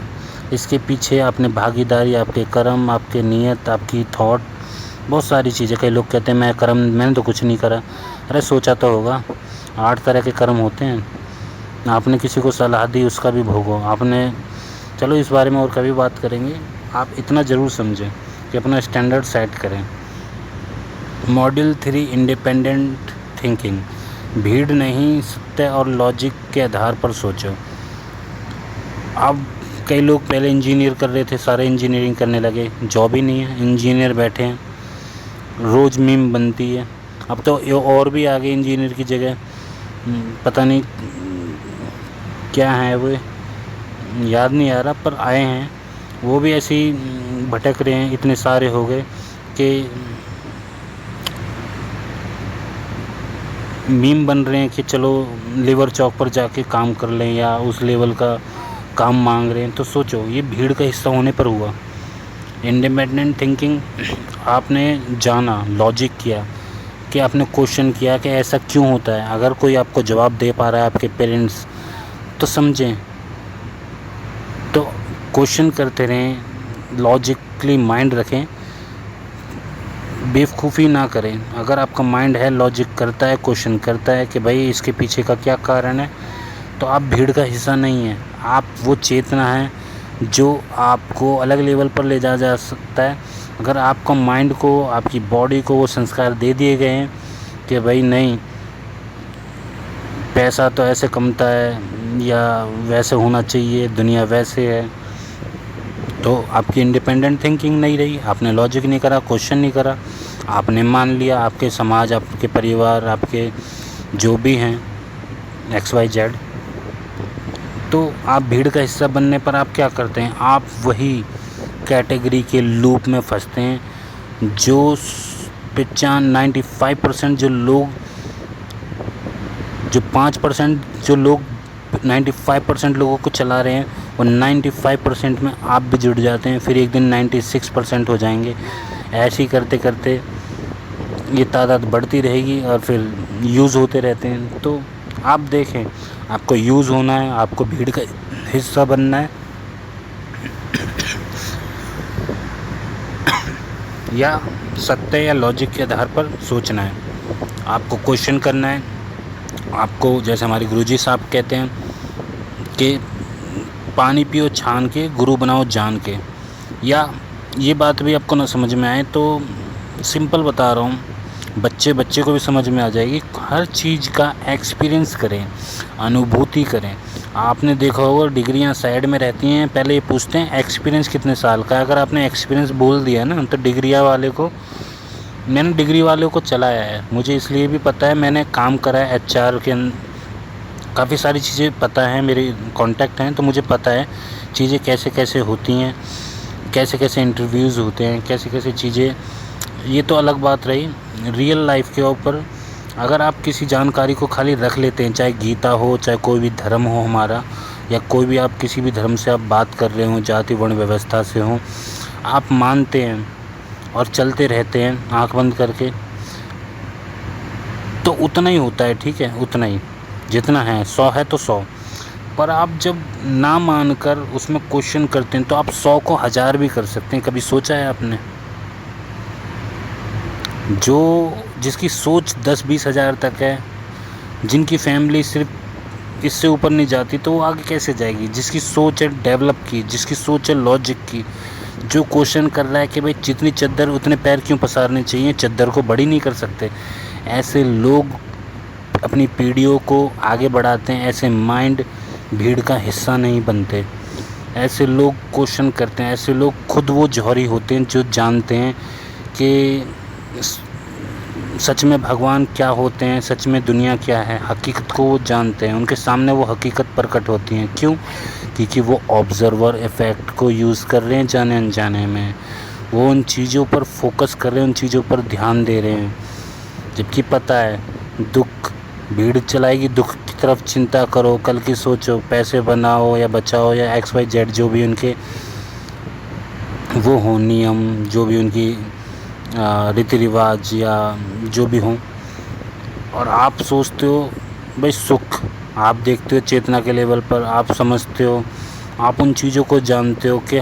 इसके पीछे आपने भागीदारी, आपके कर्म, आपके नियत, आपकी थॉट, बहुत सारी चीज़ें। कई लोग कहते हैं मैंने तो कुछ नहीं करा। अरे सोचा तो होगा। 8 तरह के कर्म होते हैं। आपने किसी को सलाह दी, उसका भी भोगो आपने। चलो इस बारे में और कभी बात करेंगे। आप इतना ज़रूर समझें कि अपना स्टैंडर्ड सेट करें। Module 3 independent thinking. भीड़ नहीं, सत्य और लॉजिक के आधार पर सोचो। अब कई लोग पहले इंजीनियर कर रहे थे, सारे इंजीनियरिंग करने लगे, जॉब ही नहीं है, इंजीनियर बैठे हैं, रोज़ मीम बनती है। अब तो ये और भी आगे इंजीनियर की जगह, पता नहीं क्या है वो, याद नहीं आ रहा, पर आए हैं वो भी ऐसे ही भटक रहे हैं। इतने सारे हो गए कि मीम बन रहे हैं कि चलो लेबर चौक पर जाके काम कर लें, या उस लेवल का काम मांग रहे हैं। तो सोचो, ये भीड़ का हिस्सा होने पर हुआ। इंडिपेंडेंट थिंकिंग, आपने जाना, लॉजिक किया, कि आपने क्वेश्चन किया कि ऐसा क्यों होता है। अगर कोई आपको जवाब दे पा रहा है, आपके पेरेंट्स, तो समझें। तो क्वेश्चन करते रहें, लॉजिकली माइंड रखें, बेवकूफ़ी ना करें। अगर आपका माइंड है, लॉजिक करता है, क्वेश्चन करता है कि भाई इसके पीछे का क्या कारण है, तो आप भीड़ का हिस्सा नहीं हैं। आप वो चेतना है जो आपको अलग लेवल पर ले जा सकता है। अगर आपका माइंड को, आपकी बॉडी को वो संस्कार दे दिए गए हैं कि भाई नहीं, पैसा तो ऐसे कमता है या वैसे होना चाहिए, दुनिया वैसे है, तो आपकी इंडिपेंडेंट थिंकिंग नहीं रही। आपने लॉजिक नहीं करा, क्वेश्चन नहीं करा, आपने मान लिया, आपके समाज, आपके परिवार, आपके जो भी हैं XYZ, तो आप भीड़ का हिस्सा बनने पर आप क्या करते हैं, आप वही कैटेगरी के लूप में फंसते हैं जो 95% जो लोग, जो 5% जो लोग 95% लोगों को चला रहे हैं, और 95% में आप भी जुड़ जाते हैं, फिर एक दिन 96% हो जाएंगे। ऐसे ही करते करते ये तादाद बढ़ती रहेगी और फिर यूज़ होते रहते हैं। तो आप देखें, आपको यूज़ होना है, आपको भीड़ का हिस्सा बनना है, या सत्य या लॉजिक के आधार पर सोचना है। आपको क्वेश्चन करना है। आपको, जैसे हमारे गुरुजी साहब कहते हैं कि पानी पियो छान के, गुरु बनाओ जान के। या ये बात भी आपको ना समझ में आए तो सिंपल बता रहा हूँ, बच्चे को भी समझ में आ जाएगी। हर चीज़ का एक्सपीरियंस करें, अनुभूति करें। आपने देखा होगा डिग्रियां साइड में रहती हैं, पहले ये पूछते हैं एक्सपीरियंस कितने साल का है। अगर आपने एक्सपीरियंस बोल दिया ना, तो मैंने डिग्री वाले को चलाया है, मुझे इसलिए भी पता है, मैंने काम करा है HR के काफ़ी सारी चीज़ें पता हैं, मेरे कॉन्टैक्ट हैं, तो मुझे पता है चीज़ें कैसे कैसे होती हैं, कैसे कैसे इंटरव्यूज़ होते हैं, कैसे कैसे चीज़ें। ये तो अलग बात रही रियल लाइफ के ऊपर। अगर आप किसी जानकारी को खाली रख लेते हैं, चाहे गीता हो, चाहे कोई भी धर्म हो हमारा, या कोई भी आप किसी भी धर्म से आप बात कर रहे हो, जाति वर्ण व्यवस्था से हो, आप मानते हैं और चलते रहते हैं आंख बंद करके, तो उतना ही होता है, ठीक है, उतना ही जितना है। 100 है तो 100। पर आप जब ना मानकर उसमें क्वेश्चन करते हैं तो आप 100 को 1000 भी कर सकते हैं। कभी सोचा है आपने? जिसकी सोच 10-20 हज़ार तक है, जिनकी फैमिली सिर्फ इससे ऊपर नहीं जाती, तो वो आगे कैसे जाएगी? जिसकी सोच है डेवलप की, जिसकी सोच है लॉजिक की, जो क्वेश्चन कर रहा है कि भाई जितनी चद्दर उतने पैर क्यों पसारने चाहिए, चद्दर को बड़ी नहीं कर सकते, ऐसे लोग अपनी पीढ़ियों को आगे बढ़ाते हैं। ऐसे माइंड भीड़ का हिस्सा नहीं बनते। ऐसे लोग क्वेश्चन करते हैं, ऐसे लोग खुद वो जौहरी होते हैं जो जानते हैं कि सच में भगवान क्या होते हैं, सच में दुनिया क्या है, हकीकत को वो जानते हैं। उनके सामने वो हकीकत प्रकट होती हैं। क्यों? क्योंकि वो ऑब्ज़र्वर इफ़ेक्ट को यूज़ कर रहे हैं जाने अनजाने में। वो उन चीज़ों पर फोकस कर रहे हैं, उन चीज़ों पर ध्यान दे रहे हैं, जबकि पता है दुख भीड़ चलाएगी, दुख की तरफ चिंता करो, कल की सोचो, पैसे बनाओ या बचाओ, या XYZ जो भी उनके वो हो नियम, जो भी उनकी रीति रिवाज या जो भी हों। और आप सोचते हो भाई सुख, आप देखते हो चेतना के लेवल पर, आप समझते हो, आप उन चीज़ों को जानते हो कि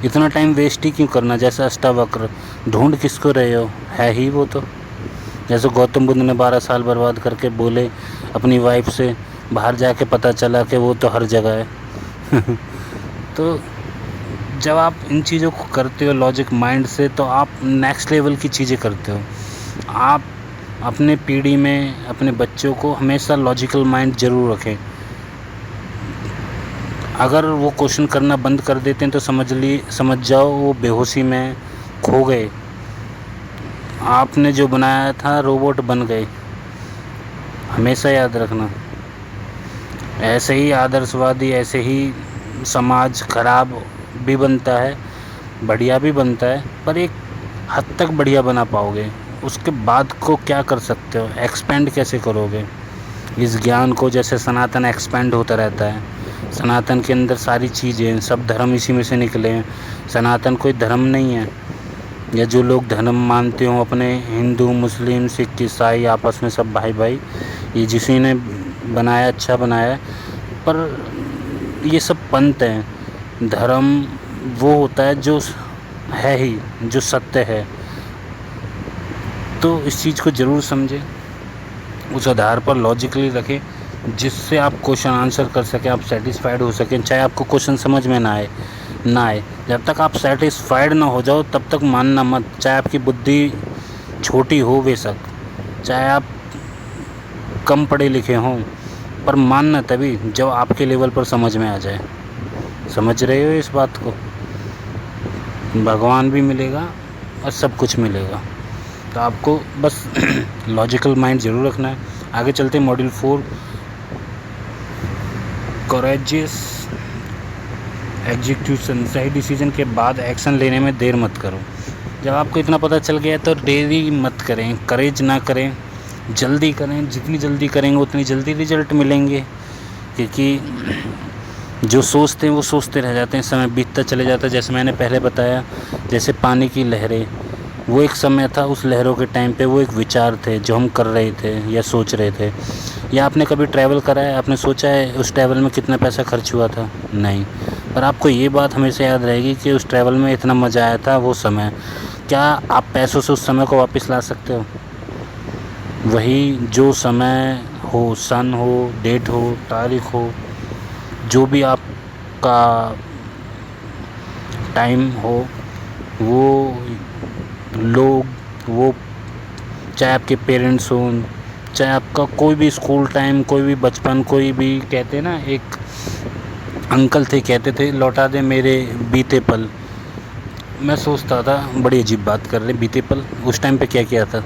इतना टाइम वेस्ट ही क्यों करना। जैसे अष्टावक्र, ढूंढ किसको रहे हो, है ही वो तो। जैसे गौतम बुद्ध ने 12 साल बर्बाद करके बोले अपनी वाइफ से, बाहर जाके पता चला कि वो तो हर जगह है। तो जब आप इन चीज़ों को करते हो लॉजिक माइंड से, तो आप नेक्स्ट लेवल की चीज़ें करते हो। आप अपने पीढ़ी में अपने बच्चों को हमेशा लॉजिकल माइंड ज़रूर रखें। अगर वो क्वेश्चन करना बंद कर देते हैं तो समझ जाओ वो बेहोशी में खो गए। आपने जो बनाया था रोबोट बन गए। हमेशा याद रखना। ऐसे ही आदर्शवादी, ऐसे ही समाज खराब भी बनता है, बढ़िया भी बनता है, पर एक हद तक बढ़िया बना पाओगे। उसके बाद को क्या कर सकते हो, एक्सपेंड कैसे करोगे इस ज्ञान को। जैसे सनातन एक्सपेंड होता रहता है, सनातन के अंदर सारी चीज़ें, सब धर्म इसी में से निकले हैं। सनातन कोई धर्म नहीं है। या जो लोग धर्म मानते हो अपने, हिंदू, मुस्लिम, सिख, ईसाई, आपस में सब भाई भाई, ये जिसी ने बनाया अच्छा बनाया है, पर ये सब पंथ हैं। धर्म वो होता है जो है ही, जो सत्य है। तो इस चीज़ को ज़रूर समझें, उस आधार पर लॉजिकली रखें, जिससे आप क्वेश्चन आंसर कर सकें, आप सेटिस्फाइड हो सकें। चाहे आपको क्वेश्चन समझ में ना आए, जब तक आप सेटिस्फाइड ना हो जाओ तब तक मानना मत। चाहे आपकी बुद्धि छोटी हो बेशक, चाहे आप कम पढ़े लिखे हों, पर मानना तभी जब आपके लेवल पर समझ में आ जाए। समझ रहे हो इस बात को? भगवान भी मिलेगा और सब कुछ मिलेगा। तो आपको बस लॉजिकल माइंड ज़रूर रखना है। आगे चलते हैं मॉड्यूल 4, करेजियस एग्जीक्यूशन। सही डिसीजन के बाद एक्शन लेने में देर मत करो। जब आपको इतना पता चल गया तो देरी मत करें, करेज ना करें, जल्दी करें। जितनी जल्दी करेंगे उतनी जल्दी रिजल्ट मिलेंगे, क्योंकि जो सोचते हैं वो सोचते रह जाते हैं, समय बीतता चले जाता है। जैसे मैंने पहले बताया, जैसे पानी की लहरें, वो एक समय था, उस लहरों के टाइम पे वो एक विचार थे जो हम कर रहे थे या सोच रहे थे। या आपने कभी ट्रैवल करा है, आपने सोचा है उस ट्रैवल में कितना पैसा खर्च हुआ था? नहीं, पर आपको ये बात हमेशा याद रहेगी कि उस ट्रैवल में इतना मज़ा आया था। वो समय, क्या आप पैसों से उस समय को वापस ला सकते हो? वही जो समय हो, सन हो, डेट हो, तारीख हो, जो भी आपका टाइम हो, वो लोग, वो चाहे आपके पेरेंट्स हों, चाहे आपका कोई भी स्कूल टाइम, कोई भी बचपन, कोई भी, कहते हैं ना, एक अंकल थे कहते थे, लौटा दे मेरे बीते पल। मैं सोचता था बड़ी अजीब बात कर रहे, बीते पल, उस टाइम पे क्या किया था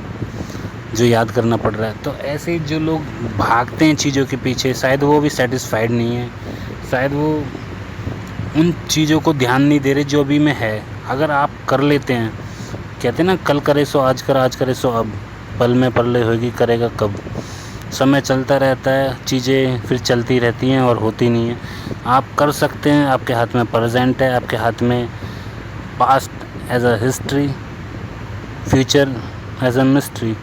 जो याद करना पड़ रहा है। तो ऐसे ही जो लोग भागते हैं चीज़ों के पीछे, शायद वो भी सेटिस्फाइड नहीं है, शायद वो उन चीज़ों को ध्यान नहीं दे रहे जो अभी में है। अगर आप कर लेते हैं, कहते हैं ना, कल करे सो आज कर, आज करे सो अब, पल में परले होगी करेगा कब। समय चलता रहता है, चीज़ें फिर चलती रहती हैं और होती नहीं हैं। आप कर सकते हैं, आपके हाथ में प्रेजेंट है, आपके हाथ में past as a history, future as a mystery.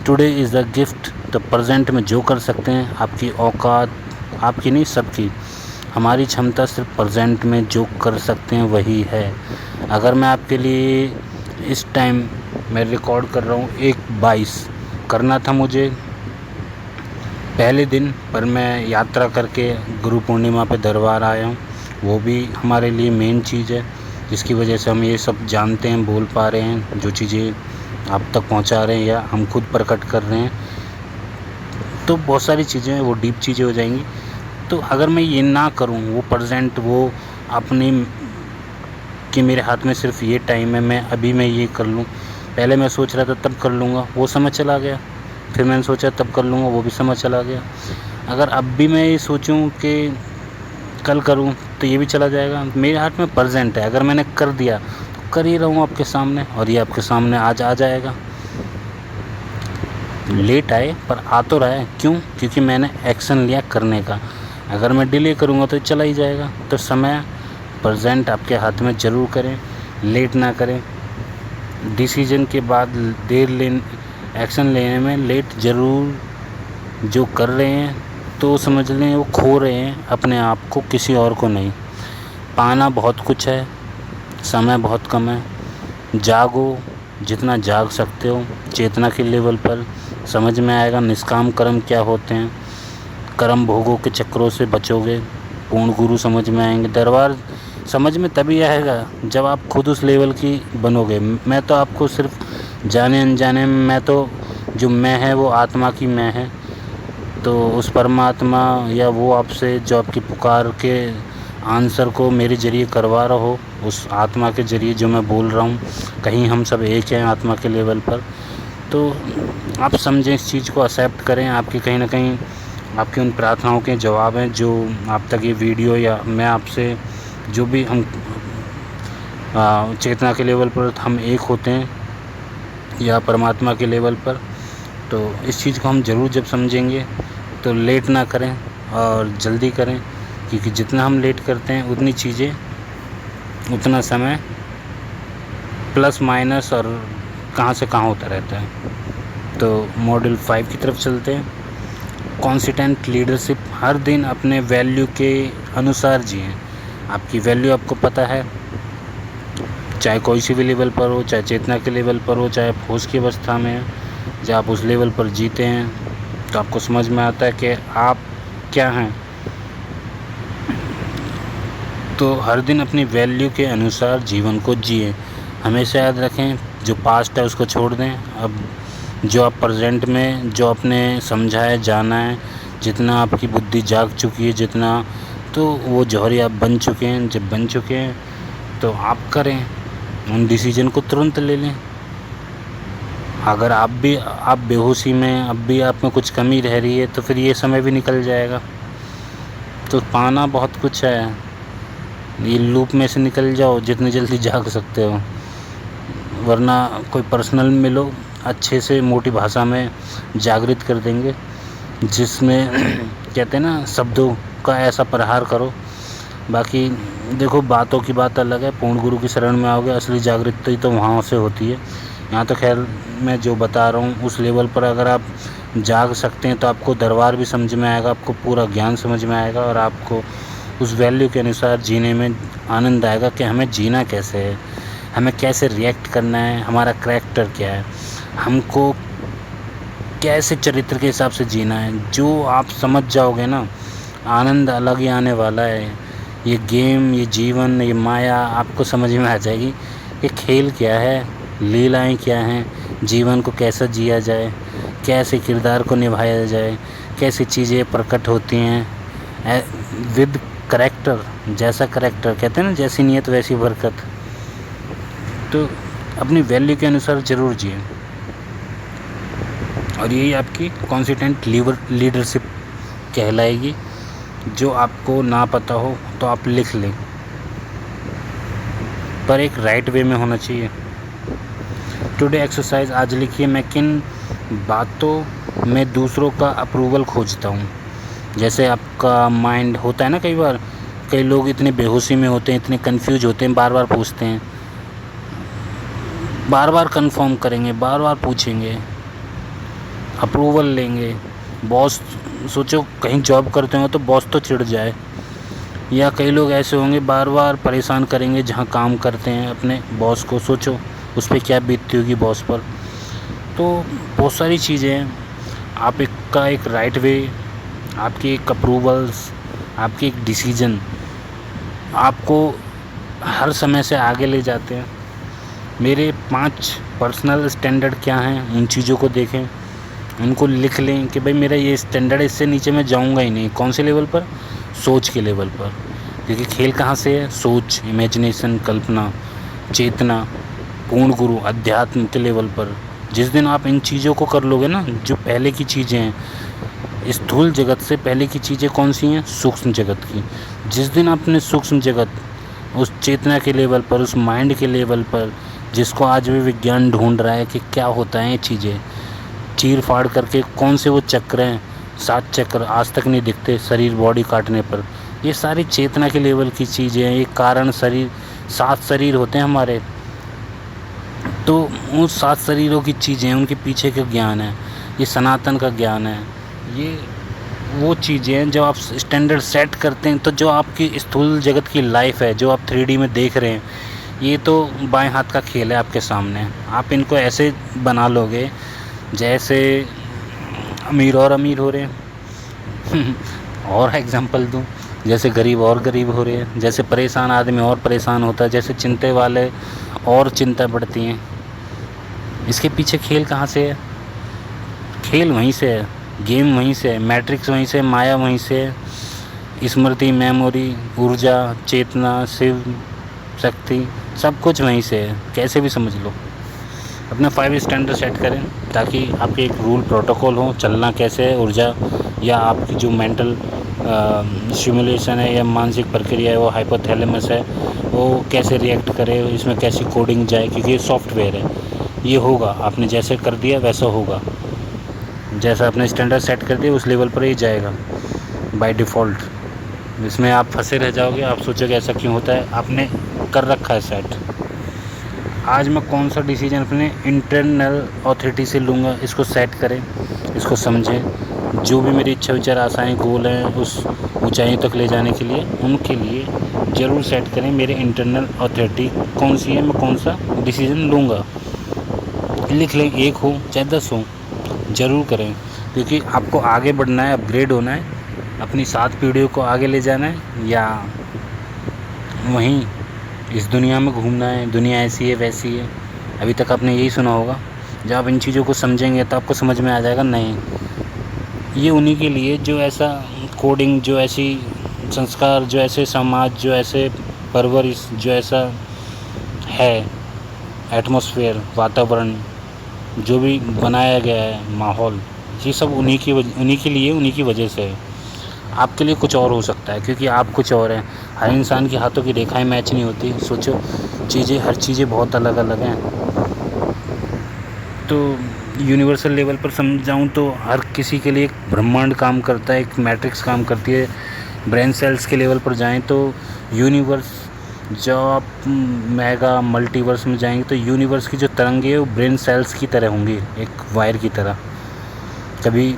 Today is the gift. तो प्रेजेंट में जो कर सकते हैं, आपकी औकात, आपकी नहीं सबकी, हमारी क्षमता सिर्फ प्रेजेंट में जो कर सकते हैं वही है। अगर मैं आपके लिए इस टाइम मैं रिकॉर्ड कर रहा हूँ 1:22, करना था मुझे पहले दिन, पर मैं यात्रा करके गुरु पूर्णिमा पे दरबार आया हूँ। वो भी हमारे लिए मेन चीज़ है, जिसकी वजह से हम ये सब जानते हैं, बोल पा रहे हैं, जो चीज़ें आप तक पहुँचा रहे हैं या हम खुद प्रकट कर रहे हैं। तो बहुत सारी चीज़ें, वो डीप चीज़ें हो जाएंगी। तो अगर मैं ये ना करूँ, वो प्रेजेंट, वो अपनी, कि मेरे हाथ में सिर्फ ये टाइम है, मैं अभी मैं ये कर लूँ, पहले मैं सोच रहा था तब कर लूँगा, वो समय चला गया। फिर मैंने सोचा तब कर लूँगा, वो भी समय चला गया। अगर अब भी मैं ये सोचूं कि कल करूं, तो ये भी चला जाएगा। मेरे हाथ में प्रेजेंट है, अगर मैंने कर दिया तो कर ही रहा हूँ आपके सामने, और ये आपके सामने आज आ जाएगा। लेट आए पर आ तो रहा है, क्यों? क्योंकि मैंने एक्शन लिया करने का। अगर मैं डिले करूँगा तो चला ही जाएगा। तो समय प्रेजेंट आपके हाथ में ज़रूर करें, लेट ना करें। डिसीजन के बाद एक्शन लेने में लेट ज़रूर जो कर रहे हैं, तो समझ लें वो खो रहे हैं अपने आप को, किसी और को नहीं। पाना बहुत कुछ है, समय बहुत कम है। जागो जितना जाग सकते हो, चेतना के लेवल पर समझ में आएगा निष्काम कर्म क्या होते हैं। कर्म भोगों के चक्रों से बचोगे, पूर्ण गुरु समझ में आएंगे। दरबार समझ में तभी आएगा जब आप खुद उस लेवल की बनोगे। मैं तो आपको सिर्फ जाने अनजाने में, मैं तो जो मैं है वो आत्मा की मैं है। तो उस परमात्मा या वो आपसे जो आपकी पुकार के आंसर को मेरे ज़रिए करवा रहा हो, उस आत्मा के ज़रिए जो मैं बोल रहा हूँ, कहीं हम सब एक हैं आत्मा के लेवल पर। तो आप समझें, इस चीज़ को एक्सेप्ट करें। आपकी कहीं ना कहीं आपकी उन प्रार्थनाओं के जवाब हैं जो आप तक ये वीडियो या मैं आपसे जो भी हम चेतना के लेवल पर हम एक होते हैं या परमात्मा के लेवल पर। तो इस चीज़ को हम ज़रूर जब समझेंगे तो लेट ना करें और जल्दी करें, क्योंकि जितना हम लेट करते हैं उतनी चीज़ें, उतना समय प्लस माइनस और कहाँ से कहाँ होता रहता है। तो मॉड्यूल 5 की तरफ चलते हैं। Consistent leadership. हर दिन अपने वैल्यू के अनुसार जिएं। आपकी वैल्यू आपको पता है, चाहे कोई सी भी लेवल पर हो, चाहे चेतना के लेवल पर हो, चाहे होश की अवस्था में, जब आप उस लेवल पर जीते हैं तो आपको समझ में आता है कि आप क्या हैं। तो हर दिन अपनी वैल्यू के अनुसार जीवन को जिए। हमेशा याद रखें, जो पास्ट है उसको छोड़ दें। अब जो आप प्रेजेंट में जो आपने समझा है, जाना है, जितना आपकी बुद्धि जाग चुकी है, जितना, तो वो जौहरी आप बन चुके हैं। जब बन चुके हैं तो आप करें, उन डिसीजन को तुरंत ले लें। अगर आप बेहोशी में अब भी आप में कुछ कमी रह रही है तो फिर ये समय भी निकल जाएगा। तो पाना बहुत कुछ है, ये लूप में से निकल जाओ जितनी जल्दी जाग सकते हो, वरना कोई पर्सनल मिलो, अच्छे से मोटी भाषा में जागृत कर देंगे, जिसमें कहते हैं ना, शब्दों का ऐसा प्रहार करो। बाकी देखो, बातों की बात अलग है, पूर्ण गुरु की शरण में आओगे, असली जागृति तो वहाँ से होती है। यहाँ तो खैर मैं जो बता रहा हूँ उस लेवल पर अगर आप जाग सकते हैं तो आपको दरबार भी समझ में आएगा, आपको पूरा ज्ञान समझ में आएगा, और आपको उस वैल्यू के अनुसार जीने में आनंद आएगा कि हमें जीना कैसे है, हमें कैसे रिएक्ट करना है, हमारा करैक्टर क्या है, हमको कैसे चरित्र के हिसाब से जीना है। जो आप समझ जाओगे ना, आनंद अलग ही आने वाला है। ये गेम, ये जीवन, ये माया आपको समझ में आ जाएगी कि खेल क्या है, लीलाएं क्या हैं, जीवन को कैसा जिया जाए, कैसे किरदार को निभाया जाए, कैसी चीज़ें प्रकट होती हैं विद करैक्टर। जैसा करैक्टर कहते हैं ना, जैसी नीयत वैसी बरकत। तो अपनी वैल्यू के अनुसार ज़रूर जिए, और यही आपकी कॉन्सिस्टेंट लीडरशिप कहलाएगी। जो आपको ना पता हो तो आप लिख लें, पर एक राइट वे में होना चाहिए। टुडे एक्सरसाइज, आज लिखिए, मैं किन बातों में दूसरों का अप्रूवल खोजता हूँ। जैसे आपका माइंड होता है ना, कई बार कई लोग इतने बेहोशी में होते हैं, इतने कंफ्यूज होते हैं, बार बार पूछते हैं, बार बार कंफर्म करेंगे, बार बार पूछेंगे, अप्रूवल लेंगे। बॉस, सोचो कहीं जॉब करते हो तो बॉस तो चिढ़ जाए, या कई लोग ऐसे होंगे बार बार परेशान करेंगे जहाँ काम करते हैं अपने बॉस को, सोचो उस पर क्या बीतती होगी बॉस पर। तो बहुत सारी चीज़ें हैं, आप एक राइट वे, आपकी एक अप्रूवल्स, आपकी एक डिसीजन आपको हर समय से आगे ले जाते हैं। मेरे 5 पर्सनल स्टैंडर्ड क्या हैं, उन चीज़ों को देखें, उनको लिख लें कि भाई मेरा ये स्टैंडर्ड है, इससे नीचे मैं जाऊंगा ही नहीं। कौन से लेवल पर? सोच के लेवल पर। क्योंकि खेल कहाँ से है? सोच, इमेजिनेशन, कल्पना, चेतना, पूर्ण गुरु, अध्यात्म के लेवल पर। जिस दिन आप इन चीज़ों को कर लोगे ना, जो पहले की चीज़ें हैं, स्थूल जगत से पहले की चीज़ें कौन सी हैं? सूक्ष्म जगत की। जिस दिन आपने सूक्ष्म जगत, उस चेतना के लेवल पर, उस माइंड के लेवल पर, जिसको आज भी विज्ञान ढूंढ रहा है कि क्या होता है ये चीज़ें, चीर फाड़ करके कौन से वो चक्र हैं, 7 चक्र आज तक नहीं दिखते शरीर, बॉडी काटने पर। ये सारी चेतना के लेवल की चीज़ें हैं। ये कारण शरीर, 7 शरीर होते हैं हमारे, तो उन 7 शरीरों की चीज़ें हैं, उनके पीछे का ज्ञान है, ये सनातन का ज्ञान है। ये वो चीज़ें हैं जो आप स्टैंडर्ड सेट करते हैं। तो जो आपकी स्थूल जगत की लाइफ है, जो आप 3D में देख रहे हैं, ये तो बाएं हाथ का खेल है आपके सामने। आप इनको ऐसे बना लोगे जैसे अमीर और अमीर हो रहे हैं और एग्जांपल दूं, जैसे गरीब और गरीब हो रहे हैं, जैसे परेशान आदमी और परेशान होता है, जैसे चिंता वाले और चिंता बढ़ती हैं। इसके पीछे खेल कहाँ से है? खेल वहीं से है, गेम वहीं से है, मैट्रिक्स वहीं से, माया वहीं से है, स्मृति, मेमोरी, ऊर्जा, चेतना, शिव शक्ति, सब कुछ वहीं से है। कैसे भी समझ लो। अपना 5 स्टैंडर्ड सेट करें ताकि आपके एक रूल प्रोटोकॉल हो, चलना कैसे है, ऊर्जा या आपकी जो मेंटल सिमुलेशन है या मानसिक प्रक्रिया है, वो हाइपोथैलेमस है, वो कैसे रिएक्ट करे, इसमें कैसी कोडिंग जाए, क्योंकि ये सॉफ्टवेयर है। ये होगा, आपने जैसे कर दिया वैसा होगा, जैसा आपने स्टैंडर्ड सेट कर दिया उस लेवल पर ही जाएगा बाय डिफ़ॉल्ट। इसमें आप फंसे रह जाओगे, आप सोचोगे ऐसा क्यों होता है, आपने कर रखा है सेट। आज मैं कौन सा डिसीजन अपने इंटरनल ऑथोरिटी से लूँगा, इसको सेट करें, इसको समझें। जो भी मेरी इच्छा, विचार, आशाएं, गोल हैं उस ऊंचाई तक ले जाने के लिए, उनके लिए ज़रूर सेट करें मेरे इंटरनल ऑथोरिटी कौन सी है, मैं कौन सा डिसीजन लूँगा। लिख लें, 1 हो चाहे 10 हो, ज़रूर करें। क्योंकि आपको आगे बढ़ना है, अपग्रेड होना है, अपनी 7 पीढ़ियों को आगे ले जाना है, या वहीं इस दुनिया में घूमना है। दुनिया ऐसी है वैसी है, अभी तक आपने यही सुना होगा। जब आप इन चीज़ों को समझेंगे तो आपको समझ में आ जाएगा, नहीं ये उन्हीं के लिए जो ऐसा कोडिंग, जो ऐसी संस्कार, जो ऐसे समाज, जो ऐसे परवरिश, जो ऐसा है एटमॉस्फेयर, वातावरण, जो भी बनाया गया है माहौल, ये सब उन्हीं के लिए, उन्हीं की वजह से है। आपके लिए कुछ और हो सकता है क्योंकि आप कुछ और हैं। हर इंसान के हाथों की रेखाएं मैच नहीं होती। सोचो, हर चीज़ें बहुत अलग अलग हैं। तो यूनिवर्सल लेवल पर समझाऊँ तो हर किसी के लिए एक ब्रह्मांड काम करता है, एक मैट्रिक्स काम करती है। ब्रेन सेल्स के लेवल पर जाएं तो यूनिवर्स, जब आप मेगा मल्टीवर्स में जाएंगे तो यूनिवर्स की जो तरंगे है वो ब्रेन सेल्स की तरह होंगी, एक वायर की तरह। कभी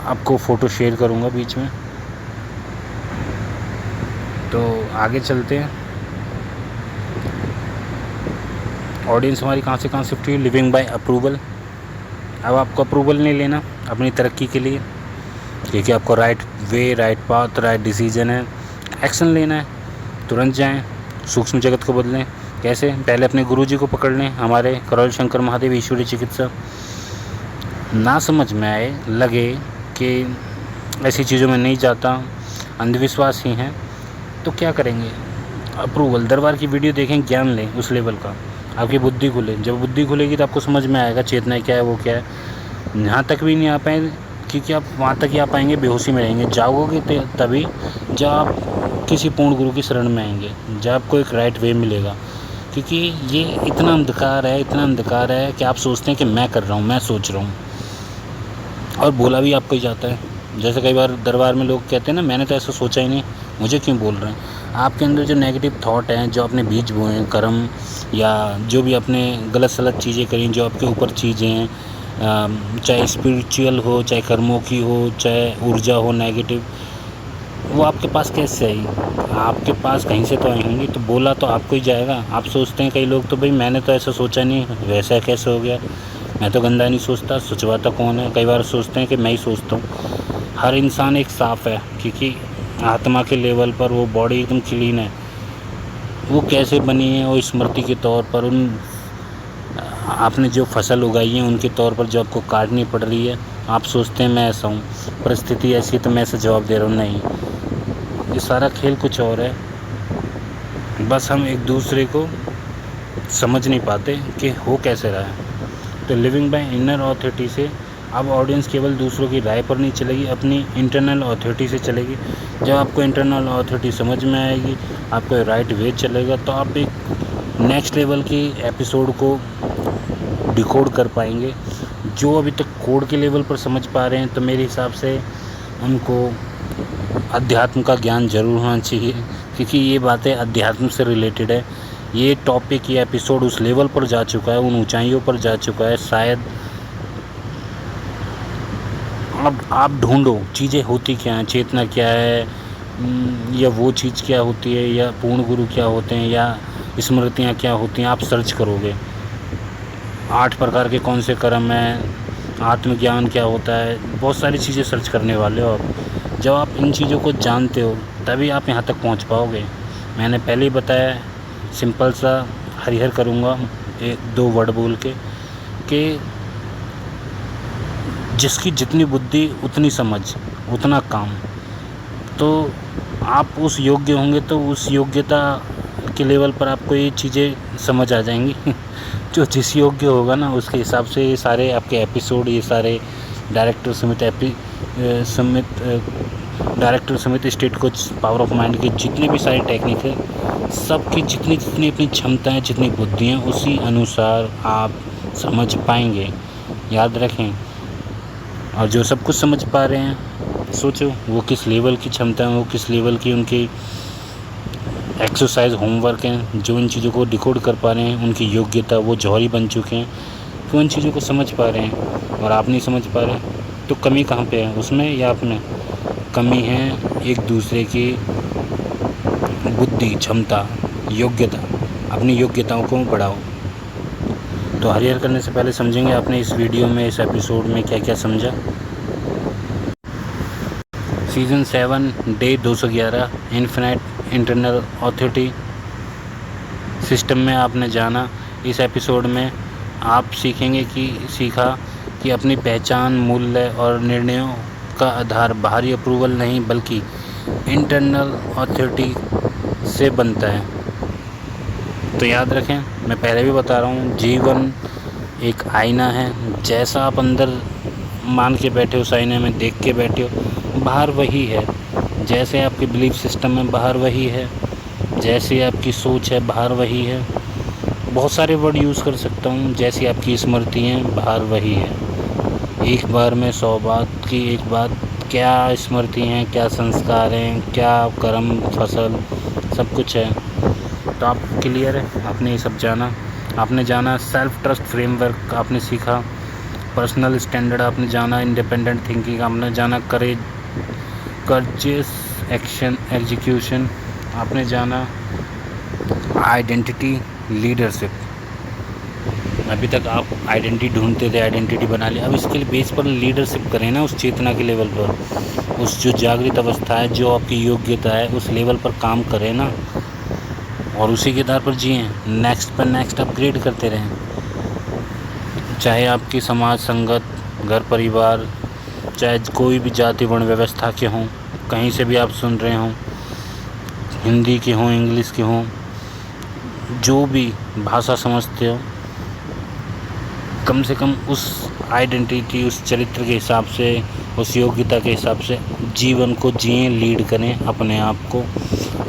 आपको फ़ोटो शेयर करूँगा बीच में। तो आगे चलते हैं। ऑडियंस हमारी कहाँ से शिफ्ट हुई? Living by approval. अब आपको अप्रूवल नहीं लेना अपनी तरक्की के लिए, क्योंकि आपको right way, right path, right decision है। एक्शन लेना है, तुरंत जाएं, सूक्ष्म जगत को बदलें। कैसे? पहले अपने गुरुजी को पकड़ लें, हमारे करोल शंकर महादेव ईश्वरीय चिकित्सा। ना समझ में आए, लगे कि ऐसी चीज़ों में नहीं जाता, अंधविश्वास ही हैं, तो क्या करेंगे? अप्रूवल, दरबार की वीडियो देखें, ज्ञान लें उस लेवल का, आपकी बुद्धि खुले। जब बुद्धि खुलेगी तो आपको समझ में आएगा चेतना क्या है, वो क्या है। यहाँ तक भी नहीं आ पाए, क्योंकि आप वहाँ तक ही आ पाएंगे, बेहोशी में रहेंगे। जाओगे तभी जब आप किसी पूर्ण गुरु की शरण में आएंगे, जब आपको एक राइट वे मिलेगा। क्योंकि ये इतना अंधकार है कि आप सोचते हैं कि मैं कर रहा हूँ, मैं सोच रहा हूँ, और बोला भी आपको ही जाता है। जैसे कई बार दरबार में लोग कहते हैं ना, मैंने तो ऐसा सोचा ही नहीं, मुझे क्यों बोल रहे हैं। आपके अंदर जो नेगेटिव थॉट हैं, जो आपने बीज बोए हैं, कर्म, या जो भी आपने गलत सलत चीज़ें करी, जो आपके ऊपर चीज़ें हैं, चाहे स्पिरिचुअल हो, चाहे कर्मों की हो, चाहे ऊर्जा हो नेगेटिव, वो आपके पास कैसे आई? आपके पास कहीं से तो आई होंगी, तो बोला तो आपको ही जाएगा। आप सोचते हैं कई लोग तो, भाई मैंने तो ऐसा सोचा नहीं, वैसा कैसे हो गया, मैं तो गंदा नहीं सोचता, सोचवाता कौन है? कई बार सोचते हैं कि मैं ही सोचता हूँ। हर इंसान एक साफ़ है, क्योंकि आत्मा के लेवल पर वो बॉडी एकदम क्लीन है। वो कैसे बनी है? वो स्मृति के तौर पर, उन आपने जो फसल उगाई है उनके तौर पर जो आपको काटनी पड़ रही है। आप सोचते हैं मैं ऐसा हूँ, परिस्थिति ऐसी है तो मैं ऐसा जवाब दे रहा हूँ। नहीं, ये सारा खेल कुछ और है। बस हम एक दूसरे को समझ नहीं पाते कि हो कैसे रहा है। तो लिविंग बाय इनर ऑथोरिटी से अब ऑडियंस केवल दूसरों की राय पर नहीं चलेगी, अपनी इंटरनल ऑथोरिटी से चलेगी। जब आपको इंटरनल ऑथोरिटी समझ में आएगी, आपको राइट वे चलेगा, तो आप एक नेक्स्ट लेवल की एपिसोड को डिकोड कर पाएंगे। जो अभी तक कोड के लेवल पर समझ पा रहे हैं, तो मेरे हिसाब से उनको अध्यात्म का ज्ञान ज़रूर होना चाहिए, क्योंकि ये बातें अध्यात्म से रिलेटेड है। ये टॉपिक, ये एपिसोड उस लेवल पर जा चुका है, उन ऊंचाइयों पर जा चुका है। शायद अब आप ढूंढो चीज़ें होती क्या हैं, चेतना क्या है, या वो चीज़ क्या होती है, या पूर्ण गुरु क्या होते हैं, या स्मृतियाँ क्या होती हैं। आप सर्च करोगे 8 प्रकार के कौन से कर्म हैं, आत्मज्ञान क्या होता है, बहुत सारी चीज़ें सर्च करने वाले हो आप। जब आप इन चीज़ों को जानते हो तभी आप यहाँ तक पहुँच पाओगे। मैंने पहले ही बताया, सिंपल सा हरिहर करूँगा 1-2 वर्ड बोल के, कि जिसकी जितनी बुद्धि उतनी समझ उतना काम। तो आप उस योग्य होंगे तो उस योग्यता के लेवल पर आपको ये चीज़ें समझ आ जाएंगी। जो जिस योग्य होगा ना, उसके हिसाब से ये सारे आपके एपिसोड, ये सारे director Samit state coach, power of mind के जितने भी सारे टेक्निक है, सबकी जितनी अपनी क्षमताएं, जितनी बुद्धि हैं, उसी अनुसार आप समझ पाएंगे। याद रखें। और जो सब कुछ समझ पा रहे हैं, सोचो वो किस लेवल की क्षमता है, वो किस लेवल की उनकी एक्सरसाइज, होमवर्क हैं। जो इन चीज़ों को डिकोड कर पा रहे हैं, उनकी योग्यता, वो जौहरी बन चुके हैं, तो उन चीज़ों को समझ पा रहे हैं। और आप नहीं समझ पा रहे, तो कमी कहाँ पे है, उसमें या अपने? कमी है एक दूसरे की बुद्धि, क्षमता, योग्यता। अपनी योग्यताओं को बढ़ाओ। तो हरिहर करने से पहले समझेंगे आपने इस वीडियो में, इस एपिसोड में क्या क्या समझा। Season 7 day 211 infinite internal authority system में आपने जाना। इस एपिसोड में आप सीखा कि अपनी पहचान, मूल्य और निर्णयों का आधार बाहरी अप्रूवल नहीं बल्कि इंटरनल ऑथोरिटी से बनता है। तो याद रखें, मैं पहले भी बता रहा हूँ, जीवन एक आईना है, जैसा आप अंदर मान के बैठे हो, उस आईने में देख के बैठे हो, बाहर वही है। जैसे आपके बिलीफ सिस्टम में बाहर वही है, जैसे आपकी सोच है बाहर वही है। बहुत सारे वर्ड यूज़ कर सकता हूँ, जैसी आपकी स्मृति हैं बाहर वही है। एक बार में 100 बात की एक बात, क्या स्मृति हैं, क्या संस्कार हैं, क्या कर्म फसल, सब कुछ है। तो आप क्लियर है, आपने ये सब जाना, आपने जाना सेल्फ ट्रस्ट फ्रेमवर्क आपने सीखा, पर्सनल स्टैंडर्ड आपने जाना, इंडिपेंडेंट थिंकिंग आपने जाना, करेजियस एक्शन एग्जीक्यूशन आपने जाना, आइडेंटिटी लीडरशिप। अभी तक आप आइडेंटिटी ढूंढते थे, आइडेंटिटी बना ली, अब इसके बेस पर लीडरशिप करें ना, उस चेतना के लेवल पर, उस जो जागृत अवस्था है, जो आपकी योग्यता है, उस लेवल पर काम करें ना, और उसी के आधार पर जिएँ, नेक्स्ट पर नेक्स्ट अपग्रेड करते रहें। चाहे आपकी समाज संगत, घर परिवार, चाहे कोई भी जाति वर्ण व्यवस्था के हों, कहीं से भी आप सुन रहे हों, हिंदी के हों, इंग्लिश के हों, जो भी भाषा समझते हो, कम से कम उस आइडेंटिटी, उस चरित्र के हिसाब से, उस योग्यता के हिसाब से जीवन को जिएं, लीड करें अपने आप को।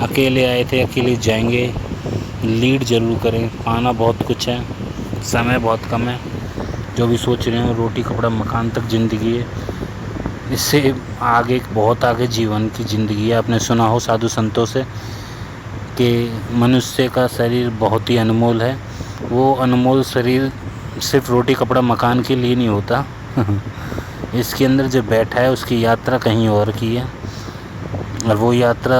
अकेले आए थे, अकेले जाएंगे, लीड ज़रूर करें। पाना बहुत कुछ है, समय बहुत कम है। जो भी सोच रहे हो, रोटी कपड़ा मकान तक ज़िंदगी है, इससे आगे बहुत आगे जीवन की ज़िंदगी है। आपने सुना हो साधु संतों से कि मनुष्य का शरीर बहुत ही अनमोल है। वो अनमोल शरीर सिर्फ रोटी कपड़ा मकान के लिए नहीं होता इसके अंदर जो बैठा है उसकी यात्रा कहीं और की है, और वो यात्रा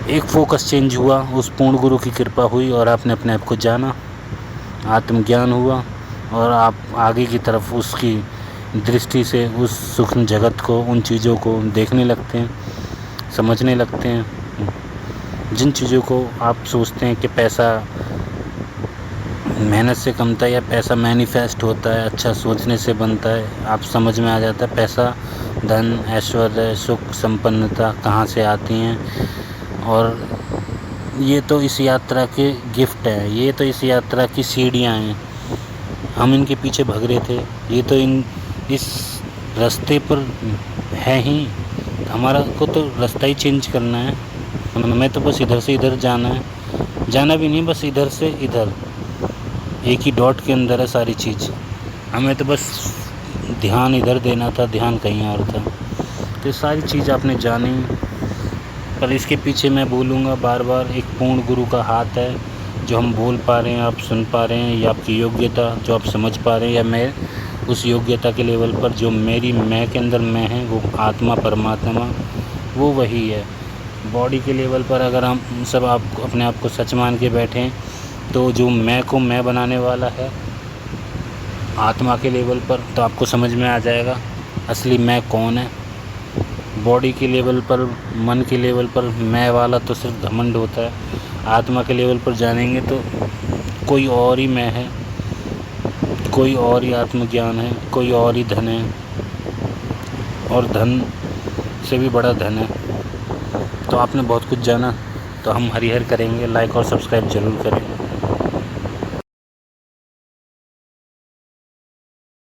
एक फोकस चेंज हुआ, उस पूर्ण गुरु की कृपा हुई और आपने अपने आप को जाना, आत्मज्ञान हुआ, और आप आगे की तरफ उसकी दृष्टि से उस सूक्ष्म जगत को, उन चीज़ों को देखने लगते हैं, समझने लगते हैं। जिन चीज़ों को आप सोचते हैं कि पैसा मेहनत से कमता है या पैसा मैनिफेस्ट होता है, अच्छा सोचने से बनता है, आप समझ में आ जाता है पैसा, धन, ऐश्वर्य, सुख, संपन्नता कहाँ से आती हैं। और ये तो इस यात्रा के गिफ्ट हैं, ये तो इस यात्रा की सीढ़ियाँ हैं। हम इनके पीछे भाग रहे थे, ये तो इस रास्ते पर है ही। हमारा को तो रास्ता ही चेंज करना है, हमें तो बस इधर से इधर जाना है, जाना भी नहीं, बस इधर से इधर, एक ही डॉट के अंदर है सारी चीज़। हमें तो बस ध्यान इधर देना था, ध्यान कहीं और था। तो सारी चीज़ आपने जानी, पर इसके पीछे मैं बोलूँगा बार बार, एक पूर्ण गुरु का हाथ है। जो हम बोल पा रहे हैं, आप सुन पा रहे हैं, या आपकी योग्यता जो आप समझ पा रहे हैं, या मैं उस योग्यता के लेवल पर जो मेरी मैं के अंदर मैं है, वो आत्मा परमात्मा वो वही है। बॉडी के लेवल पर अगर हम सब आप अपने आप को सच मान के बैठें, तो जो मैं को मैं बनाने वाला है आत्मा के लेवल पर, तो आपको समझ में आ जाएगा असली मैं कौन है। बॉडी के लेवल पर, मन के लेवल पर मैं वाला तो सिर्फ घमंड होता है। आत्मा के लेवल पर जानेंगे तो कोई और ही मैं है, कोई और ही आत्मज्ञान है, कोई और ही धन है, और धन से भी बड़ा धन है। तो आपने बहुत कुछ जाना, तो हम हरिहर करेंगे। लाइक और सब्सक्राइब ज़रूर करें।